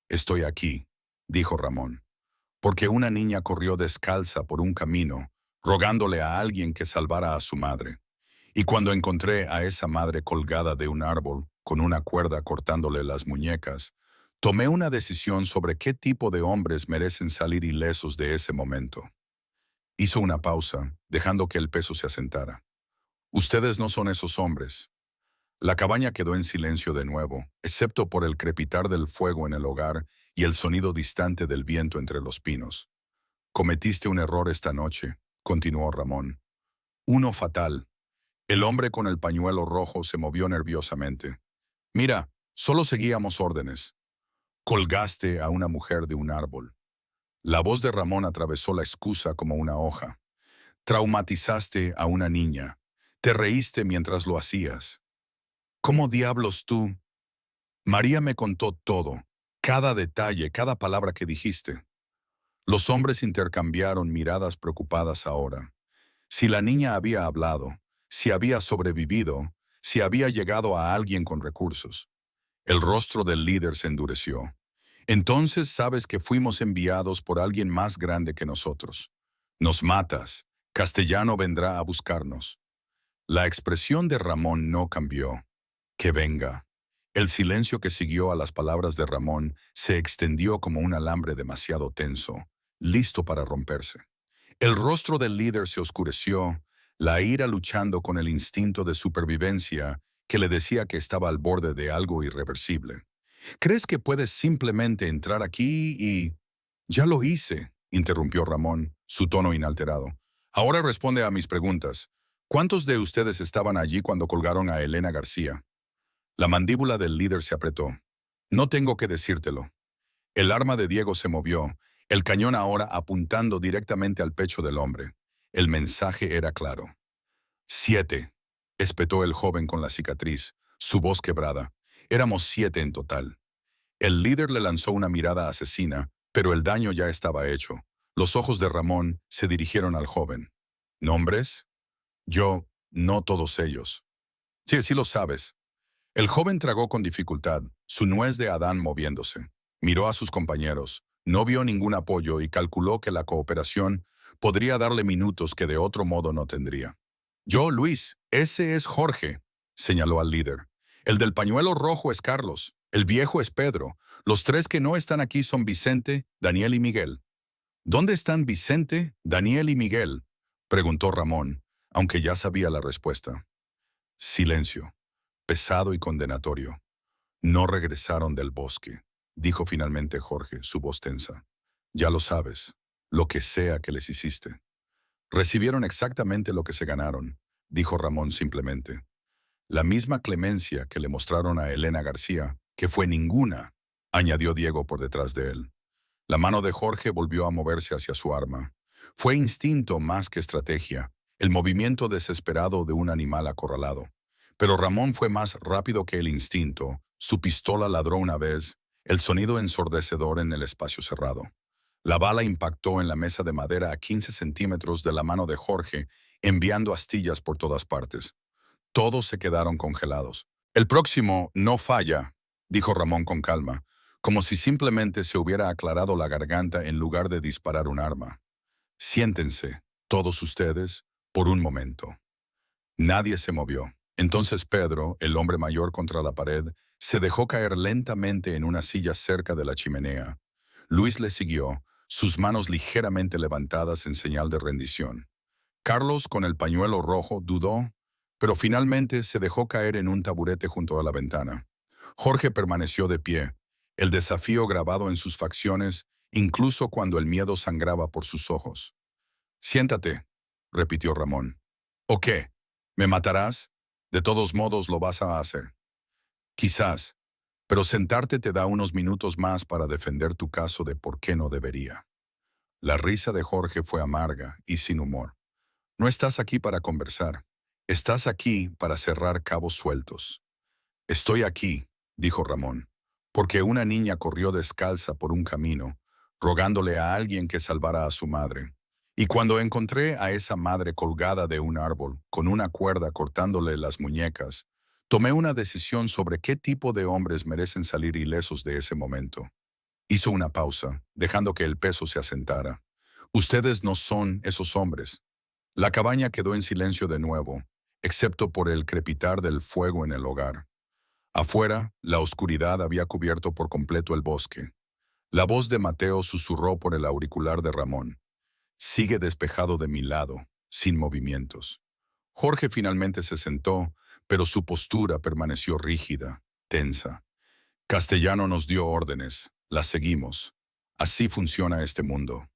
Estoy aquí, dijo Ramón, porque una niña corrió descalza por un camino, rogándole a alguien que salvara a su madre. Y cuando encontré a esa madre colgada de un árbol, con una cuerda cortándole las muñecas, tomé una decisión sobre qué tipo de hombres merecen salir ilesos de ese momento. Hizo una pausa, dejando que el peso se asentara. Ustedes no son esos hombres. La cabaña quedó en silencio de nuevo, excepto por el crepitar del fuego en el hogar y el sonido distante del viento entre los pinos. Cometiste un error esta noche, continuó Ramón. Uno fatal. El hombre con el pañuelo rojo se movió nerviosamente. Mira, solo seguíamos órdenes. Colgaste a una mujer de un árbol. La voz de Ramón atravesó la excusa como una hoja. Traumatizaste a una niña. Te reíste mientras lo hacías. ¿Cómo diablos tú? María me contó todo, cada detalle, cada palabra que dijiste. Los hombres intercambiaron miradas preocupadas ahora. Si la niña había hablado, si había sobrevivido, si había llegado a alguien con recursos. El rostro del líder se endureció. Entonces sabes que fuimos enviados por alguien más grande que nosotros. Nos matas. Castellano vendrá a buscarnos. La expresión de Ramón no cambió. Que venga. El silencio que siguió a las palabras de Ramón se extendió como un alambre demasiado tenso, listo para romperse. El rostro del líder se oscureció, la ira luchando con el instinto de supervivencia que le decía que estaba al borde de algo irreversible. ¿Crees que puedes simplemente entrar aquí y...? Ya lo hice, interrumpió Ramón, su tono inalterado. Ahora responde a mis preguntas. ¿Cuántos de ustedes estaban allí cuando colgaron a Elena García? La mandíbula del líder se apretó. No tengo que decírtelo. El arma de Diego se movió, el cañón ahora apuntando directamente al pecho del hombre. El mensaje era claro. 7, espetó el joven con la cicatriz, su voz quebrada. Éramos 7 en total. El líder le lanzó una mirada asesina, pero el daño ya estaba hecho. Los ojos de Ramón se dirigieron al joven. ¿Nombres? Yo, no todos ellos. Sí, lo sabes. El joven tragó con dificultad, su nuez de Adán moviéndose. Miró a sus compañeros, no vio ningún apoyo y calculó que la cooperación podría darle minutos que de otro modo no tendría. Yo, Luis, ese es Jorge, señaló al líder. El del pañuelo rojo es Carlos, el viejo es Pedro. Los 3 que no están aquí son Vicente, Daniel y Miguel. ¿Dónde están Vicente, Daniel y Miguel?, preguntó Ramón, aunque ya sabía la respuesta. Silencio, pesado y condenatorio. No regresaron del bosque, dijo finalmente Jorge, su voz tensa. Ya lo sabes, lo que sea que les hiciste. Recibieron exactamente lo que se ganaron, dijo Ramón simplemente. La misma clemencia que le mostraron a Elena García, que fue ninguna, añadió Diego por detrás de él. La mano de Jorge volvió a moverse hacia su arma. Fue instinto más que estrategia, el movimiento desesperado de un animal acorralado. Pero Ramón fue más rápido que el instinto. Su pistola ladró una vez, el sonido ensordecedor en el espacio cerrado. La bala impactó en la mesa de madera a 15 centímetros de la mano de Jorge, enviando astillas por todas partes. Todos se quedaron congelados. El próximo no falla, dijo Ramón con calma, como si simplemente se hubiera aclarado la garganta en lugar de disparar un arma. Siéntense, todos ustedes, por un momento. Nadie se movió. Entonces Pedro, el hombre mayor contra la pared, se dejó caer lentamente en una silla cerca de la chimenea. Luis le siguió, sus manos ligeramente levantadas en señal de rendición. Carlos, con el pañuelo rojo, dudó, pero finalmente se dejó caer en un taburete junto a la ventana. Jorge permaneció de pie, el desafío grabado en sus facciones, incluso cuando el miedo sangraba por sus ojos. «Siéntate», repitió Ramón. «¿O qué? ¿Me matarás? De todos modos lo vas a hacer». «Quizás, pero sentarte te da unos minutos más para defender tu caso de por qué no debería». La risa de Jorge fue amarga y sin humor. «No estás aquí para conversar. Estás aquí para cerrar cabos sueltos». «Estoy aquí», dijo Ramón, «porque una niña corrió descalza por un camino, rogándole a alguien que salvara a su madre. Y cuando encontré a esa madre colgada de un árbol, con una cuerda cortándole las muñecas, Tomé una decisión sobre qué tipo de hombres merecen salir ilesos de ese momento. Hizo una pausa, dejando que el peso se asentara. Ustedes no son esos hombres. La cabaña quedó en silencio de nuevo, excepto por el crepitar del fuego en el hogar. Afuera, la oscuridad había cubierto por completo el bosque. La voz de Mateo susurró por el auricular de Ramón. Sigue despejado de mi lado, sin movimientos. Jorge finalmente se sentó, pero su postura permaneció rígida, tensa. Castellano nos dio órdenes, las seguimos. Así funciona este mundo.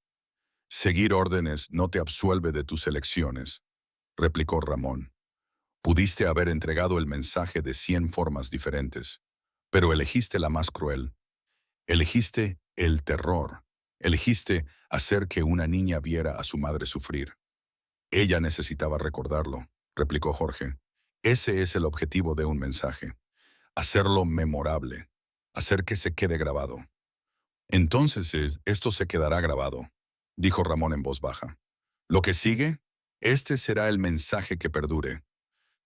Seguir órdenes no te absuelve de tus elecciones, replicó Ramón. Pudiste haber entregado el mensaje de 100 formas diferentes, pero elegiste la más cruel. Elegiste el terror. Elegiste hacer que una niña viera a su madre sufrir. Ella necesitaba recordarlo, replicó Jorge. Ese es el objetivo de un mensaje. Hacerlo memorable. Hacer que se quede grabado. Entonces, esto se quedará grabado, dijo Ramón en voz baja. Lo que sigue, este será el mensaje que perdure.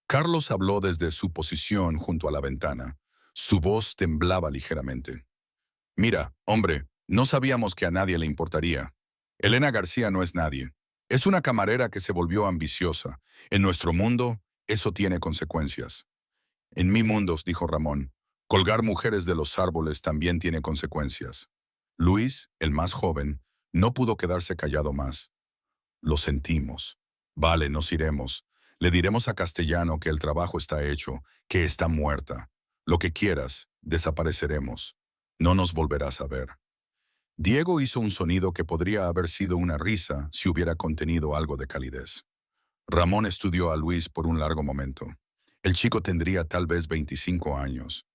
Carlos habló desde su posición junto a la ventana. Su voz temblaba ligeramente. Mira, hombre, no sabíamos que a nadie le importaría. Elena García no es nadie. Es una camarera que se volvió ambiciosa. En nuestro mundo, eso tiene consecuencias. En mi mundo, dijo Ramón, colgar mujeres de los árboles también tiene consecuencias. Luis, el más joven, no pudo quedarse callado más. Lo sentimos. Vale, nos iremos. Le diremos a Castellano que el trabajo está hecho, que está muerta. Lo que quieras, desapareceremos. No nos volverás a ver. Diego hizo un sonido que podría haber sido una risa si hubiera contenido algo de calidez. Ramón estudió a Luis por un largo momento. El chico tendría tal vez 25 años.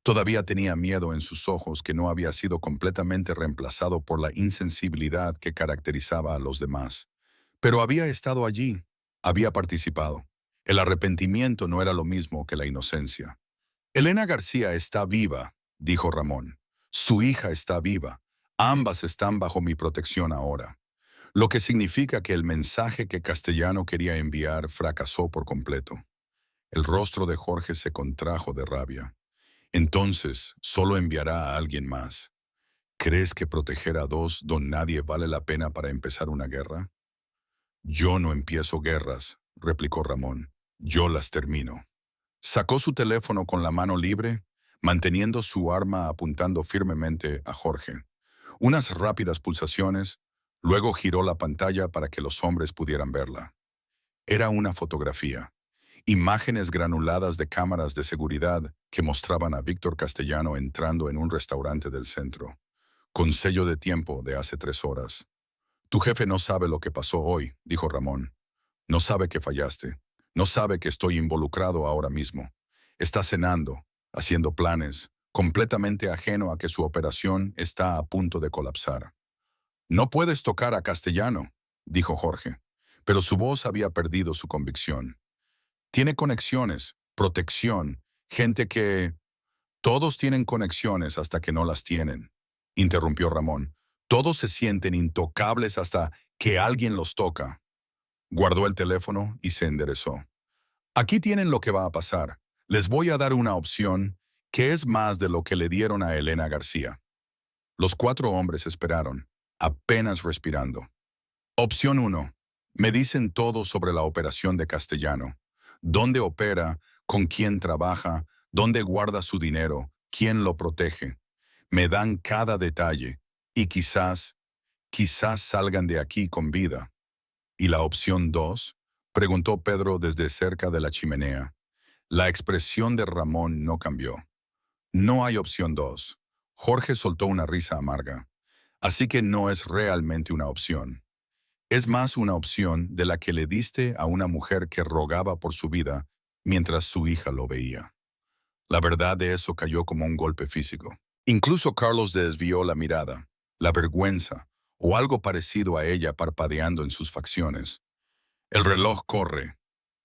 Todavía tenía miedo en sus ojos que no había sido completamente reemplazado por la insensibilidad que caracterizaba a los demás. Pero había estado allí, había participado. El arrepentimiento no era lo mismo que la inocencia. Elena García está viva, dijo Ramón. Su hija está viva. Ambas están bajo mi protección ahora. Lo que significa que el mensaje que Castellano quería enviar fracasó por completo. El rostro de Jorge se contrajo de rabia. Entonces, solo enviará a alguien más. ¿Crees que proteger a dos don nadie vale la pena para empezar una guerra? Yo no empiezo guerras, replicó Ramón. Yo las termino. Sacó su teléfono con la mano libre, manteniendo su arma apuntando firmemente a Jorge. Unas rápidas pulsaciones, luego giró la pantalla para que los hombres pudieran verla. Era una fotografía. Imágenes granuladas de cámaras de seguridad que mostraban a Víctor Castellano entrando en un restaurante del centro, con sello de tiempo de hace 3 horas. Tu jefe no sabe lo que pasó hoy, dijo Ramón. No sabe que fallaste. No sabe que estoy involucrado ahora mismo. Está cenando, haciendo planes, completamente ajeno a que su operación está a punto de colapsar. No puedes tocar a Castellano, dijo Jorge, pero su voz había perdido su convicción. Tiene conexiones, protección, gente que... Todos tienen conexiones hasta que no las tienen, interrumpió Ramón. Todos se sienten intocables hasta que alguien los toca. Guardó el teléfono y se enderezó. Aquí tienen lo que va a pasar. Les voy a dar una opción que es más de lo que le dieron a Elena García. Los 4 hombres esperaron, apenas respirando. Opción 1. Me dicen todo sobre la operación de Castellano. Dónde opera, con quién trabaja, dónde guarda su dinero, quién lo protege. Me dan cada detalle y quizás salgan de aquí con vida. ¿Y la opción 2? Preguntó Pedro desde cerca de la chimenea. La expresión de Ramón no cambió. No hay opción 2. Jorge soltó una risa amarga. Así que no es realmente una opción. Es más una opción de la que le diste a una mujer que rogaba por su vida mientras su hija lo veía. La verdad de eso cayó como un golpe físico. Incluso Carlos desvió la mirada, la vergüenza o algo parecido a ella parpadeando en sus facciones. El reloj corre,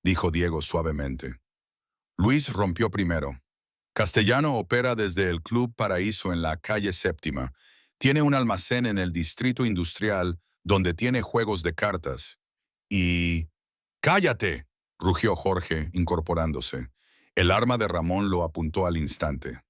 dijo Diego suavemente. Luis rompió primero. Castellano opera desde el Club Paraíso en la calle Séptima. Tiene un almacén en el distrito industrial donde tiene juegos de cartas. Y... ¡Cállate!, rugió Jorge, incorporándose. El arma de Ramón lo apuntó al instante.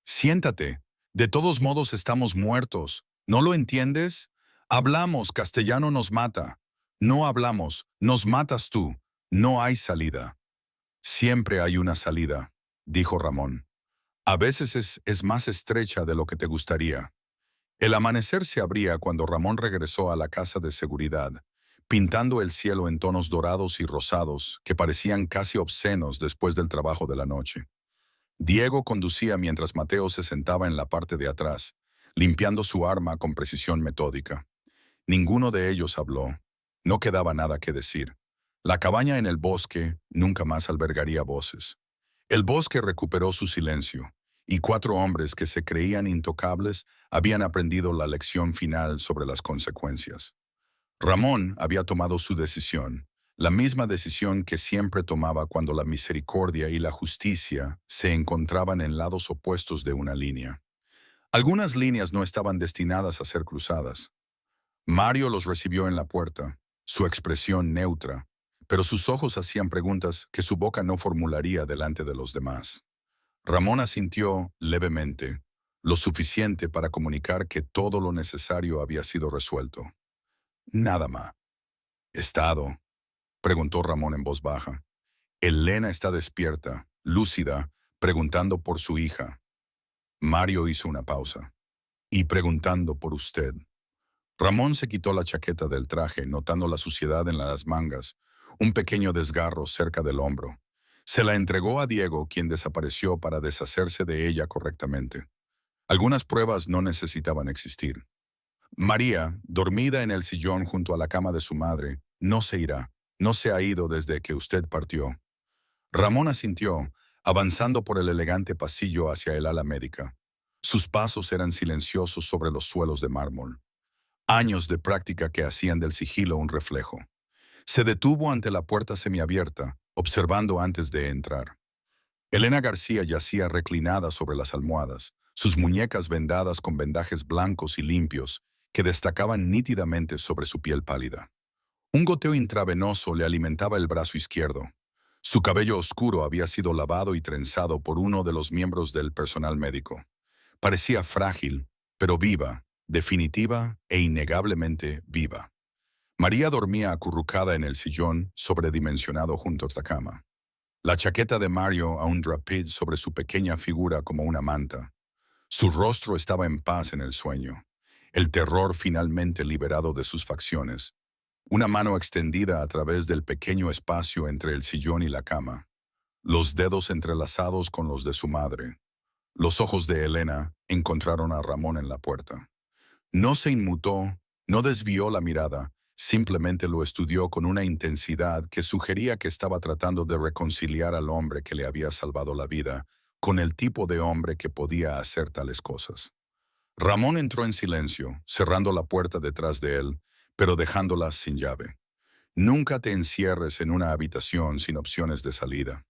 Siéntate. De todos modos estamos muertos. ¿No lo entiendes? Hablamos, castellano nos mata. No hablamos, nos matas tú. No hay salida. Siempre hay una salida, dijo Ramón. A veces es más estrecha de lo que te gustaría. El amanecer se abría cuando Ramón regresó a la casa de seguridad, pintando el cielo en tonos dorados y rosados que parecían casi obscenos después del trabajo de la noche. Diego conducía mientras Mateo se sentaba en la parte de atrás, limpiando su arma con precisión metódica. Ninguno de ellos habló. No quedaba nada que decir. La cabaña en el bosque nunca más albergaría voces. El bosque recuperó su silencio, y 4 hombres que se creían intocables habían aprendido la lección final sobre las consecuencias. Ramón había tomado su decisión, la misma decisión que siempre tomaba cuando la misericordia y la justicia se encontraban en lados opuestos de una línea. Algunas líneas no estaban destinadas a ser cruzadas. Mario los recibió en la puerta, su expresión neutra, pero sus ojos hacían preguntas que su boca no formularía delante de los demás. Ramón asintió levemente, lo suficiente para comunicar que todo lo necesario había sido resuelto. Nada más. ¿Estado? Preguntó Ramón en voz baja. Elena está despierta, lúcida, preguntando por su hija. Mario hizo una pausa. Y preguntando por usted. Ramón se quitó la chaqueta del traje, notando la suciedad en las mangas, un pequeño desgarro cerca del hombro. Se la entregó a Diego, quien desapareció para deshacerse de ella correctamente. Algunas pruebas no necesitaban existir. María, dormida en el sillón junto a la cama de su madre, no se irá. No se ha ido desde que usted partió. Ramón asintió, avanzando por el elegante pasillo hacia el ala médica. Sus pasos eran silenciosos sobre los suelos de mármol. Años de práctica que hacían del sigilo un reflejo. Se detuvo ante la puerta semiabierta, observando antes de entrar. Elena García yacía reclinada sobre las almohadas, sus muñecas vendadas con vendajes blancos y limpios que destacaban nítidamente sobre su piel pálida. Un goteo intravenoso le alimentaba el brazo izquierdo. Su cabello oscuro había sido lavado y trenzado por uno de los miembros del personal médico. Parecía frágil, pero viva, definitiva e innegablemente viva. María dormía acurrucada en el sillón sobredimensionado junto a la cama. La chaqueta de Mario aún drapid sobre su pequeña figura como una manta. Su rostro estaba en paz en el sueño, el terror finalmente liberado de sus facciones. Una mano extendida a través del pequeño espacio entre el sillón y la cama. Los dedos entrelazados con los de su madre. Los ojos de Elena encontraron a Ramón en la puerta. No se inmutó, no desvió la mirada, simplemente lo estudió con una intensidad que sugería que estaba tratando de reconciliar al hombre que le había salvado la vida con el tipo de hombre que podía hacer tales cosas. Ramón entró en silencio, cerrando la puerta detrás de él, pero dejándola sin llave. Nunca te encierres en una habitación sin opciones de salida.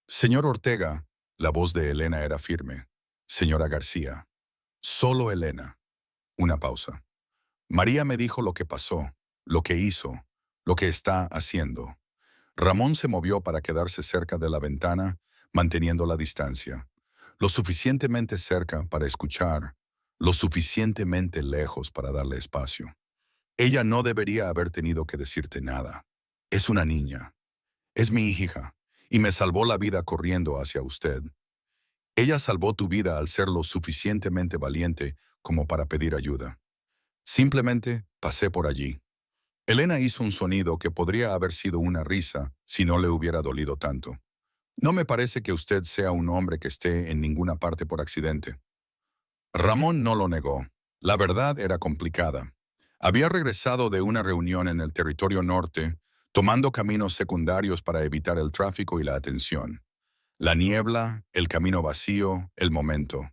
Señor Ortega, la voz de Elena era firme. Señora García. Solo Elena. Una pausa. María me dijo lo que pasó, lo que hizo, lo que está haciendo. Ramón se movió para quedarse cerca de la ventana, manteniendo la distancia. Lo suficientemente cerca para escuchar, lo suficientemente lejos para darle espacio. Ella no debería haber tenido que decirte nada. Es una niña. Es mi hija, y me salvó la vida corriendo hacia usted. Ella salvó tu vida al ser lo suficientemente valiente como para pedir ayuda. Simplemente pasé por allí. Elena hizo un sonido que podría haber sido una risa si no le hubiera dolido tanto. No me parece que usted sea un hombre que esté en ninguna parte por accidente. Ramón no lo negó. La verdad era complicada. Había regresado de una reunión en el territorio norte, tomando caminos secundarios para evitar el tráfico y la atención. La niebla, el camino vacío, el momento.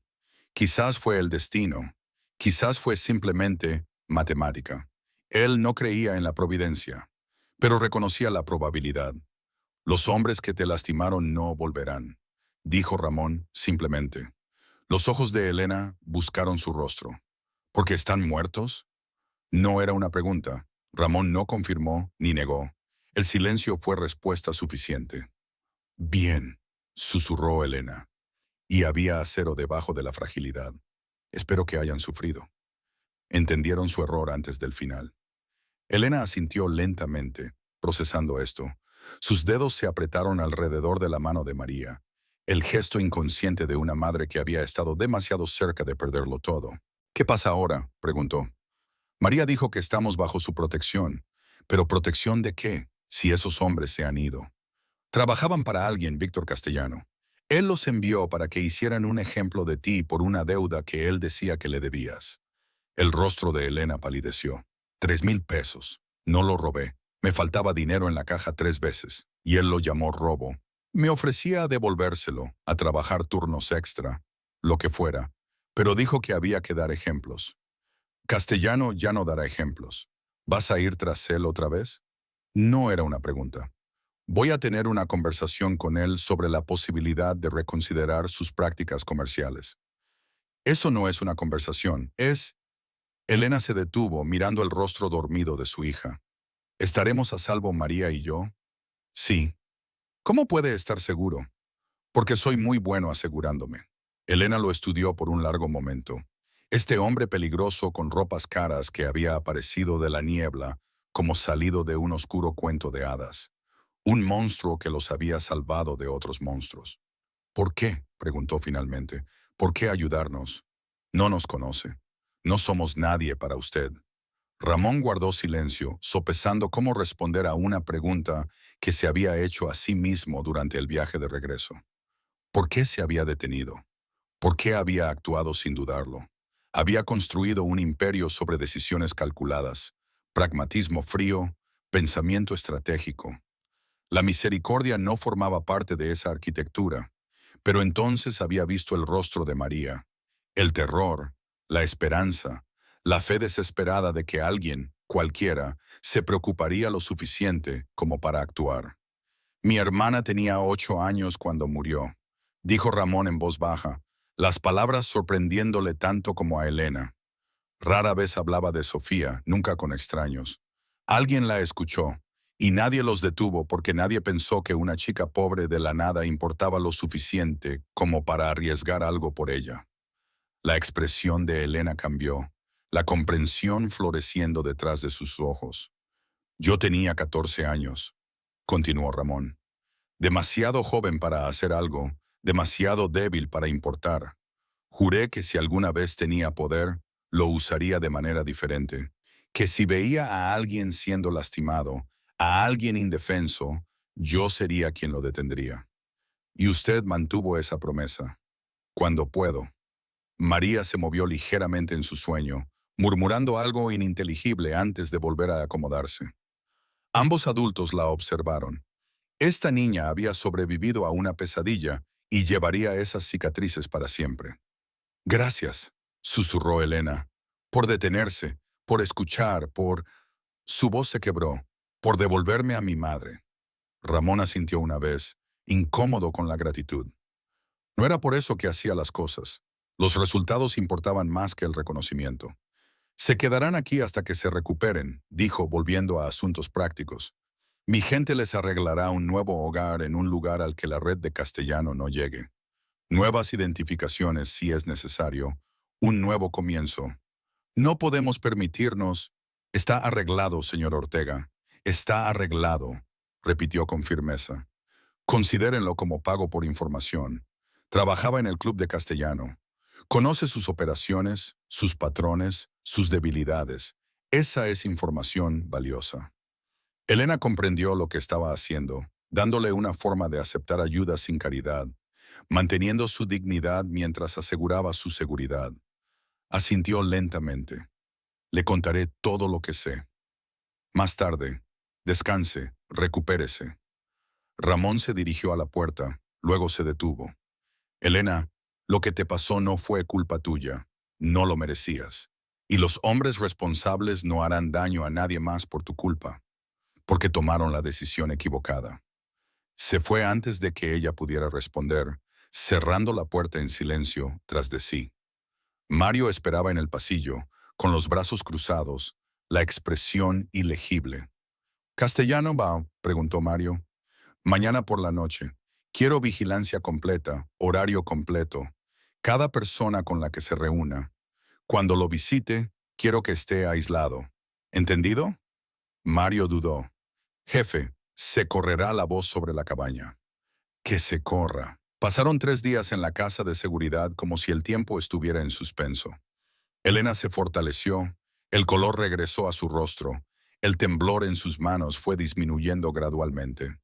Quizás fue el destino. Quizás fue simplemente matemática. Él no creía en la providencia, pero reconocía la probabilidad. Los hombres que te lastimaron no volverán, dijo Ramón simplemente. Los ojos de Elena buscaron su rostro. ¿Por qué están muertos? No era una pregunta. Ramón no confirmó ni negó. El silencio fue respuesta suficiente. Bien, susurró Elena. Y había acero debajo de la fragilidad. Espero que hayan sufrido. Entendieron su error antes del final. Elena asintió lentamente, procesando esto. Sus dedos se apretaron alrededor de la mano de María, el gesto inconsciente de una madre que había estado demasiado cerca de perderlo todo. ¿Qué pasa ahora?, preguntó. María dijo que estamos bajo su protección. ¿Pero protección de qué, si esos hombres se han ido? Trabajaban para alguien, Víctor Castellano. Él los envió para que hicieran un ejemplo de ti por una deuda que él decía que le debías. El rostro de Elena palideció. 3,000 pesos. No lo robé. Me faltaba dinero en la caja 3 veces, y él lo llamó robo. Me ofrecía a devolvérselo, a trabajar turnos extra, lo que fuera, pero dijo que había que dar ejemplos. Castellano ya no dará ejemplos. ¿Vas a ir tras él otra vez? No era una pregunta. Voy a tener una conversación con él sobre la posibilidad de reconsiderar sus prácticas comerciales. Eso no es una conversación, es... Elena se detuvo mirando el rostro dormido de su hija. ¿Estaremos a salvo María y yo? Sí. ¿Cómo puede estar seguro? Porque soy muy bueno asegurándome. Elena lo estudió por un largo momento. Este hombre peligroso con ropas caras que había aparecido de la niebla como salido de un oscuro cuento de hadas. Un monstruo que los había salvado de otros monstruos. ¿Por qué?, preguntó finalmente. ¿Por qué ayudarnos? No nos conoce. No somos nadie para usted. Ramón guardó silencio, sopesando cómo responder a una pregunta que se había hecho a sí mismo durante el viaje de regreso. ¿Por qué se había detenido? ¿Por qué había actuado sin dudarlo? Había construido un imperio sobre decisiones calculadas, pragmatismo frío, pensamiento estratégico. La misericordia no formaba parte de esa arquitectura, pero entonces había visto el rostro de María, el terror, la esperanza, la fe desesperada de que alguien, cualquiera, se preocuparía lo suficiente como para actuar. Mi hermana tenía 8 años cuando murió, dijo Ramón en voz baja, las palabras sorprendiéndole tanto como a Elena. Rara vez hablaba de Sofía, nunca con extraños. Alguien la escuchó, y nadie los detuvo porque nadie pensó que una chica pobre de la nada importaba lo suficiente como para arriesgar algo por ella. La expresión de Elena cambió, la comprensión floreciendo detrás de sus ojos. Yo tenía 14 años, continuó Ramón. Demasiado joven para hacer algo, demasiado débil para importar. Juré que si alguna vez tenía poder, lo usaría de manera diferente. Que si veía a alguien siendo lastimado, a alguien indefenso, yo sería quien lo detendría. Y usted mantuvo esa promesa. Cuando puedo. María se movió ligeramente en su sueño, murmurando algo ininteligible antes de volver a acomodarse. Ambos adultos la observaron. Esta niña había sobrevivido a una pesadilla y llevaría esas cicatrices para siempre. Gracias, susurró Elena, por detenerse, por escuchar, por... Su voz se quebró, por devolverme a mi madre. Ramón asintió una vez, incómodo con la gratitud. No era por eso que hacía las cosas. Los resultados importaban más que el reconocimiento. Se quedarán aquí hasta que se recuperen, dijo, volviendo a asuntos prácticos. Mi gente les arreglará un nuevo hogar en un lugar al que la red de Castellano no llegue. Nuevas identificaciones si es necesario. Un nuevo comienzo. No podemos permitirnos... Está arreglado, señor Ortega. Está arreglado, repitió con firmeza. Considérenlo como pago por información. Trabajaba en el Club de Castellano. Conoce sus operaciones, sus patrones, sus debilidades. Esa es información valiosa. Elena comprendió lo que estaba haciendo, dándole una forma de aceptar ayuda sin caridad, manteniendo su dignidad mientras aseguraba su seguridad. Asintió lentamente. Le contaré todo lo que sé. Más tarde, descanse, recupérese. Ramón se dirigió a la puerta, luego se detuvo. Elena, lo que te pasó no fue culpa tuya. No lo merecías. Y los hombres responsables no harán daño a nadie más por tu culpa, porque tomaron la decisión equivocada. Se fue antes de que ella pudiera responder, cerrando la puerta en silencio tras de sí. Mario esperaba en el pasillo, con los brazos cruzados, la expresión ilegible. ¿Castellano va?, preguntó Mario. Mañana por la noche. Quiero vigilancia completa, horario completo. Cada persona con la que se reúna. Cuando lo visite, quiero que esté aislado. ¿Entendido? Mario dudó. Jefe, se correrá la voz sobre la cabaña. Que se corra. Pasaron 3 días en la casa de seguridad como si el tiempo estuviera en suspenso. Elena se fortaleció, el color regresó a su rostro, el temblor en sus manos fue disminuyendo gradualmente.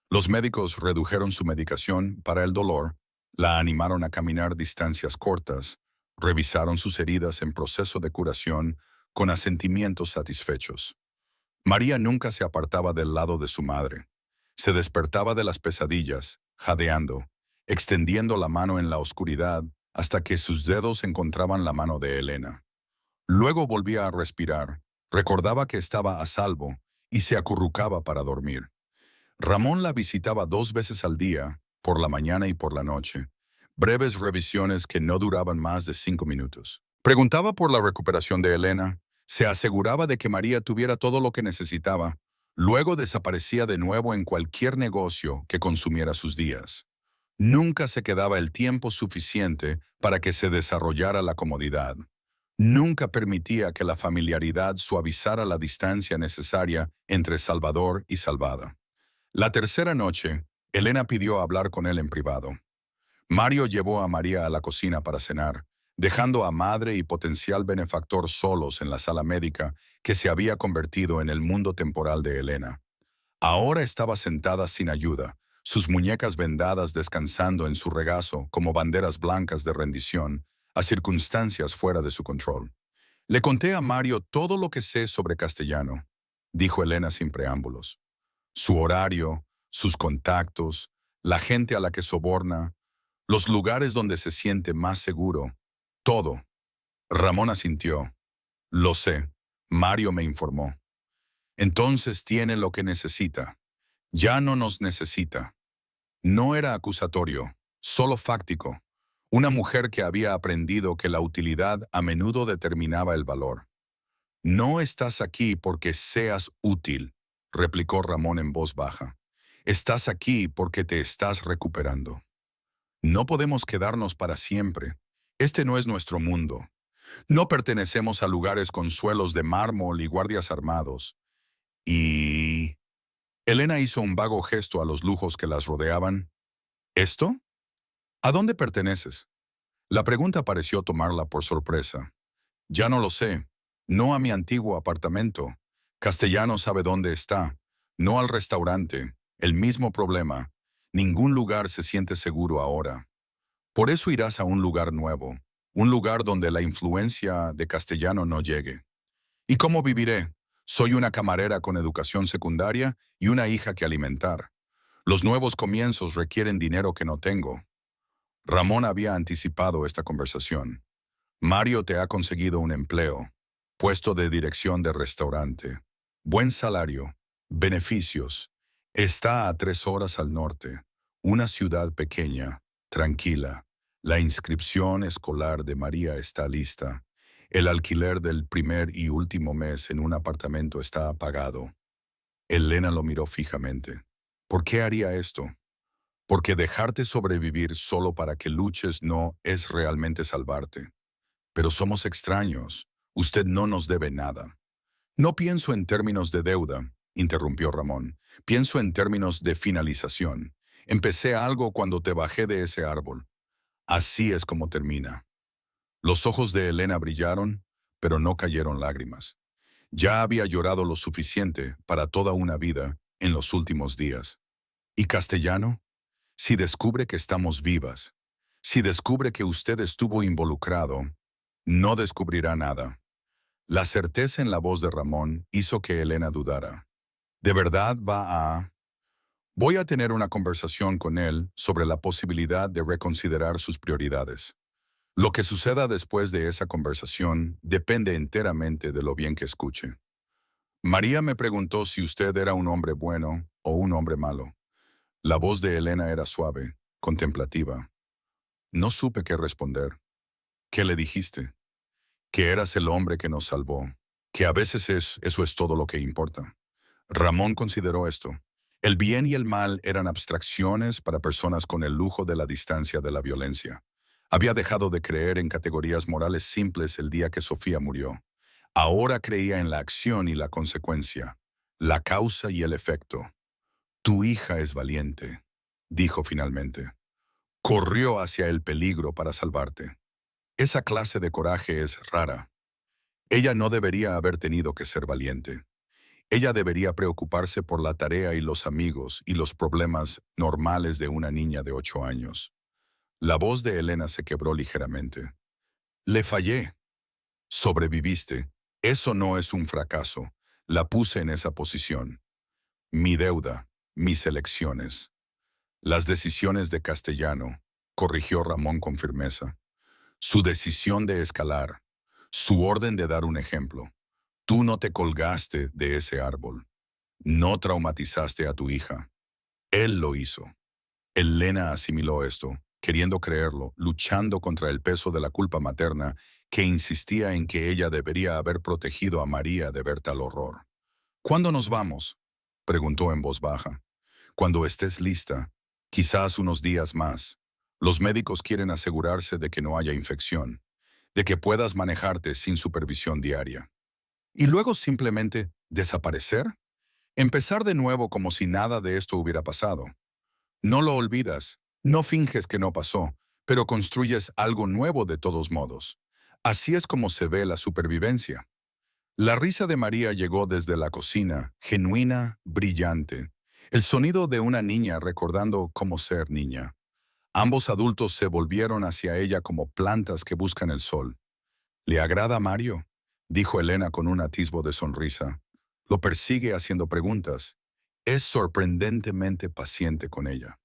Los médicos redujeron su medicación para el dolor, la animaron a caminar distancias cortas, revisaron sus heridas en proceso de curación con asentimientos satisfechos. María nunca se apartaba del lado de su madre. Se despertaba de las pesadillas, jadeando, extendiendo la mano en la oscuridad hasta que sus dedos encontraban la mano de Elena. Luego volvía a respirar, recordaba que estaba a salvo y se acurrucaba para dormir. Ramón la visitaba 2 veces al día, por la mañana y por la noche, breves revisiones que no duraban más de 5 minutos. Preguntaba por la recuperación de Elena, se aseguraba de que María tuviera todo lo que necesitaba, luego desaparecía de nuevo en cualquier negocio que consumiera sus días. Nunca se quedaba el tiempo suficiente para que se desarrollara la comodidad. Nunca permitía que la familiaridad suavizara la distancia necesaria entre salvador y salvada. La tercera noche, Elena pidió hablar con él en privado. Mario llevó a María a la cocina para cenar, dejando a madre y potencial benefactor solos en la sala médica que se había convertido en el mundo temporal de Elena. Ahora estaba sentada sin ayuda, sus muñecas vendadas descansando en su regazo como banderas blancas de rendición a circunstancias fuera de su control. Le conté a Mario todo lo que sé sobre Castellano, dijo Elena sin preámbulos. Su horario, sus contactos, la gente a la que soborna, los lugares donde se siente más seguro, todo. Ramón asintió. Lo sé. Mario me informó. Entonces tiene lo que necesita. Ya no nos necesita. No era acusatorio, solo fáctico. Una mujer que había aprendido que la utilidad a menudo determinaba el valor. No estás aquí porque seas útil, replicó Ramón en voz baja. Estás aquí porque te estás recuperando. No podemos quedarnos para siempre. Este no es nuestro mundo. No pertenecemos a lugares con suelos de mármol y guardias armados. Y... Elena hizo un vago gesto a los lujos que las rodeaban. ¿Esto? ¿A dónde perteneces? La pregunta pareció tomarla por sorpresa. Ya no lo sé. No a mi antiguo apartamento. Castellano sabe dónde está. No al restaurante. El mismo problema. Ningún lugar se siente seguro ahora. Por eso irás a un lugar nuevo. Un lugar donde la influencia de Castellano no llegue. ¿Y cómo viviré? Soy una camarera con educación secundaria y una hija que alimentar. Los nuevos comienzos requieren dinero que no tengo. Ramón había anticipado esta conversación. Mario te ha conseguido un empleo, puesto de dirección de restaurante, buen salario, beneficios. Está a 3 horas al norte, una ciudad pequeña, tranquila. La inscripción escolar de María está lista. El alquiler del primer y último mes en un apartamento está pagado. Elena lo miró fijamente. ¿Por qué haría esto? Porque dejarte sobrevivir solo para que luches no es realmente salvarte. Pero somos extraños. Usted no nos debe nada. No pienso en términos de deuda, interrumpió Ramón. Pienso en términos de finalización. Empecé algo cuando te bajé de ese árbol. Así es como termina. Los ojos de Elena brillaron, pero no cayeron lágrimas. Ya había llorado lo suficiente para toda una vida en los últimos días. ¿Y Castellano? Si descubre que estamos vivas, si descubre que usted estuvo involucrado, no descubrirá nada. La certeza en la voz de Ramón hizo que Elena dudara. ¿De verdad va a...? Voy a tener una conversación con él sobre la posibilidad de reconsiderar sus prioridades. Lo que suceda después de esa conversación depende enteramente de lo bien que escuche. María me preguntó si usted era un hombre bueno o un hombre malo. La voz de Elena era suave, contemplativa. No supe qué responder. ¿Qué le dijiste? Que eras el hombre que nos salvó, que a veces eso es todo lo que importa. Ramón consideró esto. El bien y el mal eran abstracciones para personas con el lujo de la distancia de la violencia. Había dejado de creer en categorías morales simples el día que Sofía murió. Ahora creía en la acción y la consecuencia, la causa y el efecto. Tu hija es valiente, dijo finalmente. Corrió hacia el peligro para salvarte. Esa clase de coraje es rara. Ella no debería haber tenido que ser valiente. Ella debería preocuparse por la tarea y los amigos y los problemas normales de una niña de 8 años. La voz de Elena se quebró ligeramente. Le fallé. Sobreviviste. Eso no es un fracaso. La puse en esa posición. Mi deuda, mis elecciones. Las decisiones de Castellano, corrigió Ramón con firmeza. Su decisión de escalar, su orden de dar un ejemplo. Tú no te colgaste de ese árbol. No traumatizaste a tu hija. Él lo hizo. Elena asimiló esto, queriendo creerlo, luchando contra el peso de la culpa materna que insistía en que ella debería haber protegido a María de ver tal horror. ¿Cuándo nos vamos?, preguntó en voz baja. Cuando estés lista, quizás unos días más. Los médicos quieren asegurarse de que no haya infección, de que puedas manejarte sin supervisión diaria. ¿Y luego simplemente desaparecer? Empezar de nuevo como si nada de esto hubiera pasado. No lo olvidas, no finges que no pasó, pero construyes algo nuevo de todos modos. Así es como se ve la supervivencia. La risa de María llegó desde la cocina, genuina, brillante. El sonido de una niña recordando cómo ser niña. Ambos adultos se volvieron hacia ella como plantas que buscan el sol. ¿Le agrada a Mario?, dijo Elena con un atisbo de sonrisa. Lo persigue haciendo preguntas. Es sorprendentemente paciente con ella.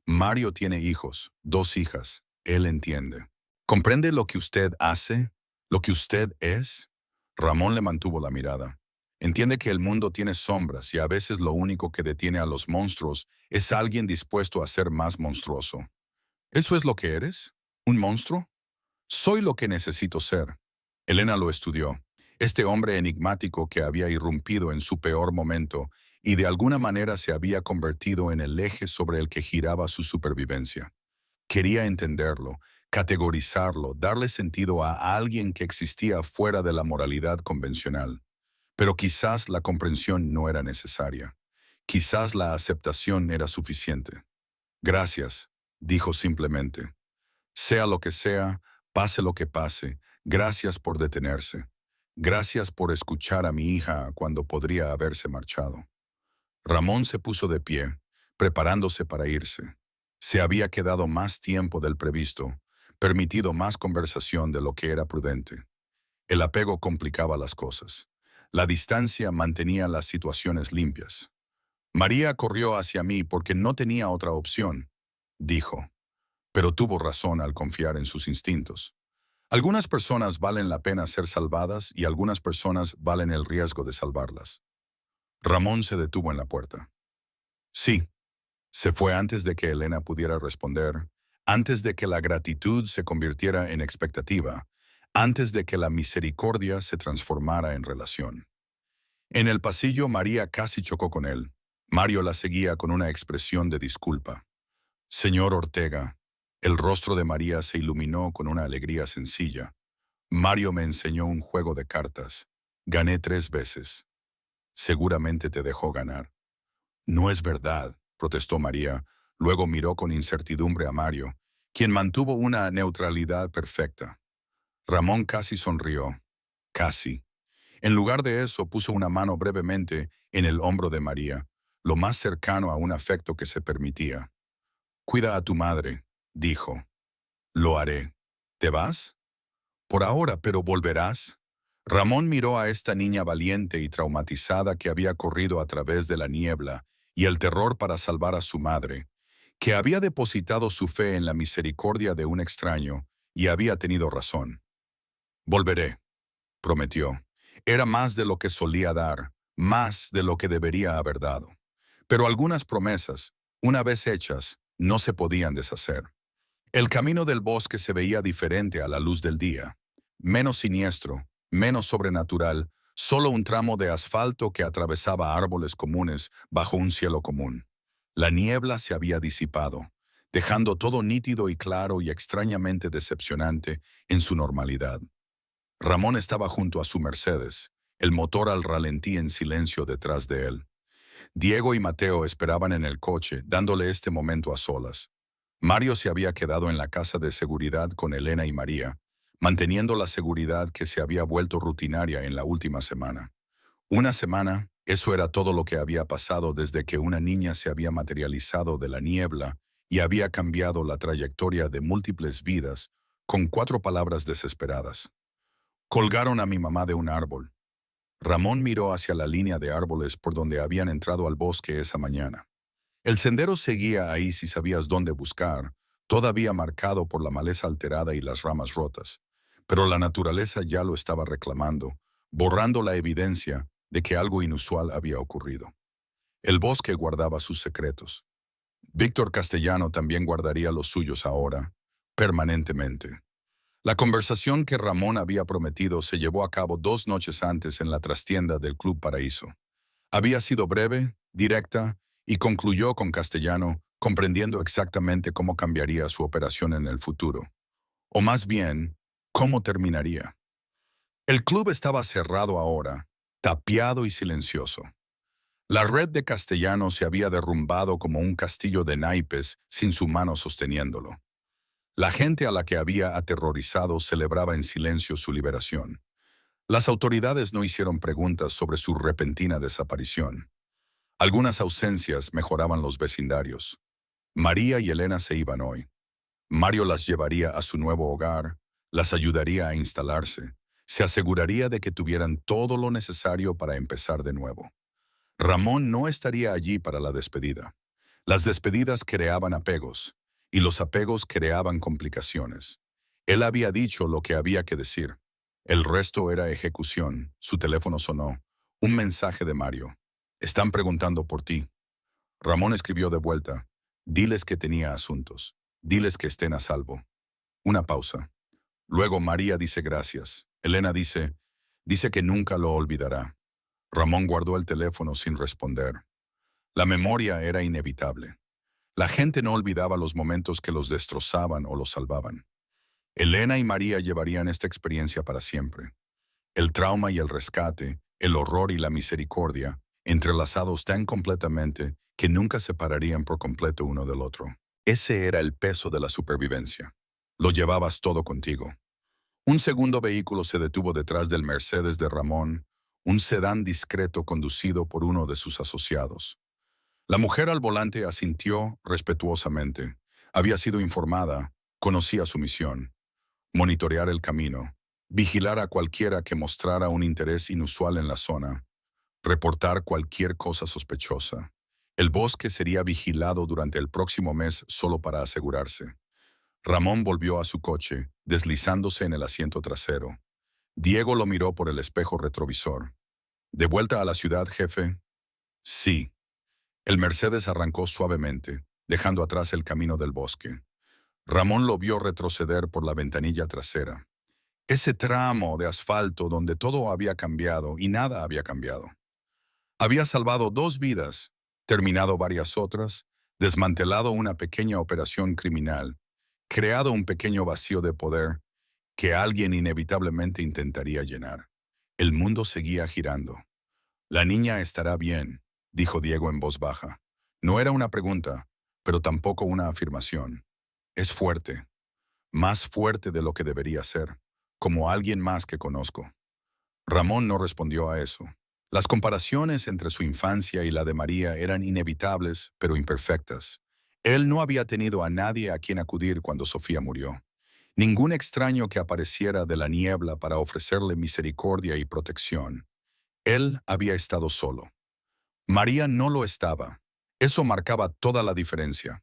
Mario tiene hijos, 2 hijas. Él entiende. ¿Comprende lo que usted hace? ¿Lo que usted es? Ramón le mantuvo la mirada. Entiende que el mundo tiene sombras y a veces lo único que detiene a los monstruos es alguien dispuesto a ser más monstruoso. ¿Eso es lo que eres? ¿Un monstruo? Soy lo que necesito ser. Elena lo estudió. Este hombre enigmático que había irrumpido en su peor momento y de alguna manera se había convertido en el eje sobre el que giraba su supervivencia. Quería entenderlo, categorizarlo, darle sentido a alguien que existía fuera de la moralidad convencional. Pero quizás la comprensión no era necesaria. Quizás la aceptación era suficiente. Gracias, dijo simplemente. Sea lo que sea, pase lo que pase, gracias por detenerse. Gracias por escuchar a mi hija cuando podría haberse marchado. Ramón se puso de pie, preparándose para irse. Se había quedado más tiempo del previsto, permitido más conversación de lo que era prudente. El apego complicaba las cosas. La distancia mantenía las situaciones limpias. María corrió hacia mí porque no tenía otra opción, dijo, pero tuvo razón al confiar en sus instintos. Algunas personas valen la pena ser salvadas y algunas personas valen el riesgo de salvarlas. Ramón se detuvo en la puerta. Sí, se fue antes de que Elena pudiera responder, antes de que la gratitud se convirtiera en expectativa, antes de que la misericordia se transformara en relación. En el pasillo María casi chocó con él. Mario la seguía con una expresión de disculpa. Señor Ortega, el rostro de María se iluminó con una alegría sencilla. Mario me enseñó un juego de cartas. Gané 3 veces. Seguramente te dejó ganar. No es verdad, protestó María. Luego miró con incertidumbre a Mario, quien mantuvo una neutralidad perfecta. Ramón casi sonrió. Casi. En lugar de eso, puso una mano brevemente en el hombro de María, lo más cercano a un afecto que se permitía. Cuida a tu madre, dijo. Lo haré. ¿Te vas? Por ahora, pero volverás. Ramón miró a esta niña valiente y traumatizada que había corrido a través de la niebla y el terror para salvar a su madre, que había depositado su fe en la misericordia de un extraño y había tenido razón. Volveré, prometió. Era más de lo que solía dar, más de lo que debería haber dado. Pero algunas promesas, una vez hechas, no se podían deshacer. El camino del bosque se veía diferente a la luz del día, menos siniestro, menos sobrenatural, solo un tramo de asfalto que atravesaba árboles comunes bajo un cielo común. La niebla se había disipado, dejando todo nítido y claro y extrañamente decepcionante en su normalidad. Ramón estaba junto a su Mercedes, el motor al ralentí en silencio detrás de él. Diego y Mateo esperaban en el coche, dándole este momento a solas. Mario se había quedado en la casa de seguridad con Elena y María, manteniendo la seguridad que se había vuelto rutinaria en la última semana. Una semana, eso era todo lo que había pasado desde que una niña se había materializado de la niebla y había cambiado la trayectoria de múltiples vidas con 4 palabras desesperadas. Colgaron a mi mamá de un árbol. Ramón miró hacia la línea de árboles por donde habían entrado al bosque esa mañana. El sendero seguía ahí si sabías dónde buscar, todavía marcado por la maleza alterada y las ramas rotas. Pero la naturaleza ya lo estaba reclamando, borrando la evidencia de que algo inusual había ocurrido. El bosque guardaba sus secretos. Víctor Castellano también guardaría los suyos ahora, permanentemente. La conversación que Ramón había prometido se llevó a cabo 2 noches antes en la trastienda del Club Paraíso. Había sido breve, directa, y concluyó con Castellano, comprendiendo exactamente cómo cambiaría su operación en el futuro. O más bien, cómo terminaría. El club estaba cerrado ahora, tapiado y silencioso. La red de Castellano se había derrumbado como un castillo de naipes sin su mano sosteniéndolo. La gente a la que había aterrorizado celebraba en silencio su liberación. Las autoridades no hicieron preguntas sobre su repentina desaparición. Algunas ausencias mejoraban los vecindarios. María y Elena se iban hoy. Mario las llevaría a su nuevo hogar, las ayudaría a instalarse, se aseguraría de que tuvieran todo lo necesario para empezar de nuevo. Ramón no estaría allí para la despedida. Las despedidas creaban apegos, y los apegos creaban complicaciones. Él había dicho lo que había que decir. El resto era ejecución. Su teléfono sonó. Un mensaje de Mario. Están preguntando por ti. Ramón escribió de vuelta. Diles que tenía asuntos. Diles que estén a salvo. Una pausa. Luego María dice gracias. Elena dice que nunca lo olvidará. Ramón guardó el teléfono sin responder. La memoria era inevitable. La gente no olvidaba los momentos que los destrozaban o los salvaban. Elena y María llevarían esta experiencia para siempre. El trauma y el rescate, el horror y la misericordia, entrelazados tan completamente que nunca se separarían por completo uno del otro. Ese era el peso de la supervivencia. Lo llevabas todo contigo. Un segundo vehículo se detuvo detrás del Mercedes de Ramón, un sedán discreto conducido por uno de sus asociados. La mujer al volante asintió respetuosamente. Había sido informada, conocía su misión: monitorear el camino, vigilar a cualquiera que mostrara un interés inusual en la zona, reportar cualquier cosa sospechosa. El bosque sería vigilado durante el próximo mes solo para asegurarse. Ramón volvió a su coche, deslizándose en el asiento trasero. Diego lo miró por el espejo retrovisor. ¿De vuelta a la ciudad, jefe? Sí. El Mercedes arrancó suavemente, dejando atrás el camino del bosque. Ramón lo vio retroceder por la ventanilla trasera. Ese tramo de asfalto donde todo había cambiado y nada había cambiado. Había salvado 2 vidas, terminado varias otras, desmantelado una pequeña operación criminal, creado un pequeño vacío de poder que alguien inevitablemente intentaría llenar. El mundo seguía girando. La niña estará bien, dijo Diego en voz baja. No era una pregunta, pero tampoco una afirmación. Es fuerte, más fuerte de lo que debería ser, como alguien más que conozco. Ramón no respondió a eso. Las comparaciones entre su infancia y la de María eran inevitables, pero imperfectas. Él no había tenido a nadie a quien acudir cuando Sofía murió. Ningún extraño que apareciera de la niebla para ofrecerle misericordia y protección. Él había estado solo. María no lo estaba. Eso marcaba toda la diferencia.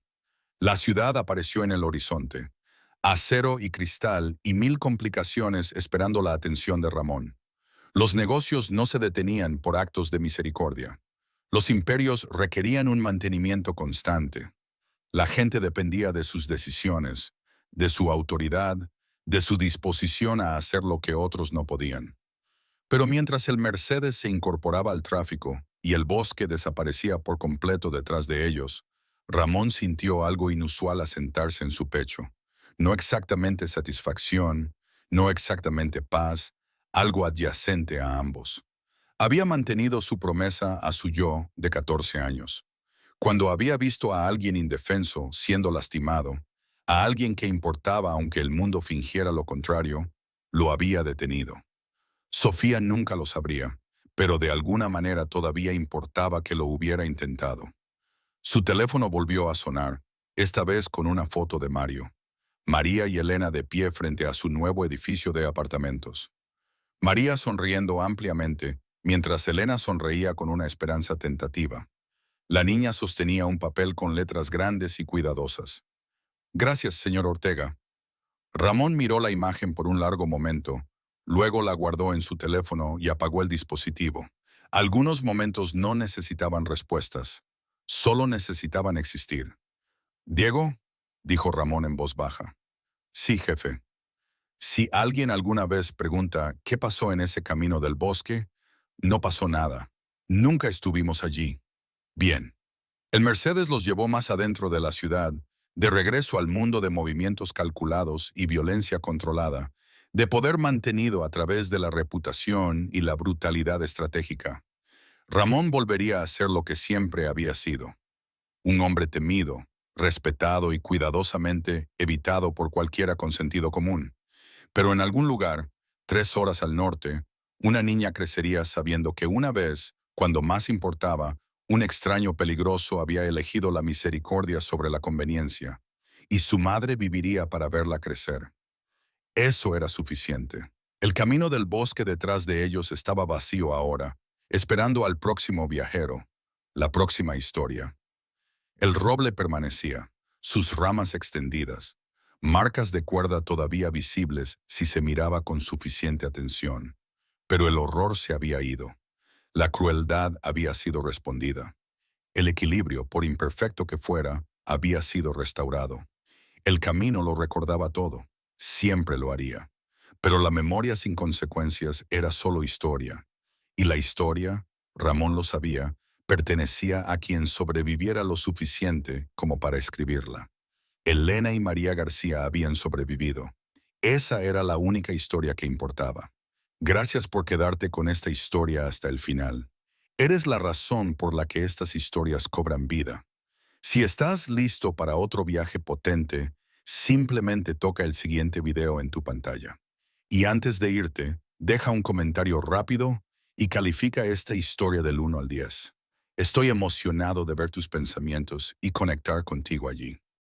La ciudad apareció en el horizonte, acero y cristal y 1000 complicaciones esperando la atención de Ramón. Los negocios no se detenían por actos de misericordia. Los imperios requerían un mantenimiento constante. La gente dependía de sus decisiones, de su autoridad, de su disposición a hacer lo que otros no podían. Pero mientras el Mercedes se incorporaba al tráfico y el bosque desaparecía por completo detrás de ellos, Ramón sintió algo inusual asentarse en su pecho. No exactamente satisfacción, no exactamente paz, algo adyacente a ambos. Había mantenido su promesa a su yo de 14 años. Cuando había visto a alguien indefenso siendo lastimado, a alguien que importaba aunque el mundo fingiera lo contrario, lo había detenido. Sofía nunca lo sabría, pero de alguna manera todavía importaba que lo hubiera intentado. Su teléfono volvió a sonar, esta vez con una foto de Mario. María y Elena de pie frente a su nuevo edificio de apartamentos. María sonriendo ampliamente, mientras Elena sonreía con una esperanza tentativa. La niña sostenía un papel con letras grandes y cuidadosas. Gracias, señor Ortega. Ramón miró la imagen por un largo momento, luego la guardó en su teléfono y apagó el dispositivo. Algunos momentos no necesitaban respuestas, solo necesitaban existir. «¿Diego?», dijo Ramón en voz baja. «Sí, jefe. Si alguien alguna vez pregunta qué pasó en ese camino del bosque, no pasó nada. Nunca estuvimos allí. Bien». El Mercedes los llevó más adentro de la ciudad, de regreso al mundo de movimientos calculados y violencia controlada, de poder mantenido a través de la reputación y la brutalidad estratégica. Ramón volvería a ser lo que siempre había sido, un hombre temido, respetado y cuidadosamente evitado por cualquiera con sentido común. Pero en algún lugar, 3 horas al norte, una niña crecería sabiendo que una vez, cuando más importaba, un extraño peligroso había elegido la misericordia sobre la conveniencia, y su madre viviría para verla crecer. Eso era suficiente. El camino del bosque detrás de ellos estaba vacío ahora, esperando al próximo viajero, la próxima historia. El roble permanecía, sus ramas extendidas, marcas de cuerda todavía visibles si se miraba con suficiente atención. Pero el horror se había ido. La crueldad había sido respondida. El equilibrio, por imperfecto que fuera, había sido restaurado. El camino lo recordaba todo. Siempre lo haría. Pero la memoria sin consecuencias era solo historia. Y la historia, Ramón lo sabía, pertenecía a quien sobreviviera lo suficiente como para escribirla. Elena y María García habían sobrevivido. Esa era la única historia que importaba. Gracias por quedarte con esta historia hasta el final. Eres la razón por la que estas historias cobran vida. Si estás listo para otro viaje potente, simplemente toca el siguiente video en tu pantalla. Y antes de irte, deja un comentario rápido y califica esta historia del 1 al 10. Estoy emocionado de ver tus pensamientos y conectar contigo allí.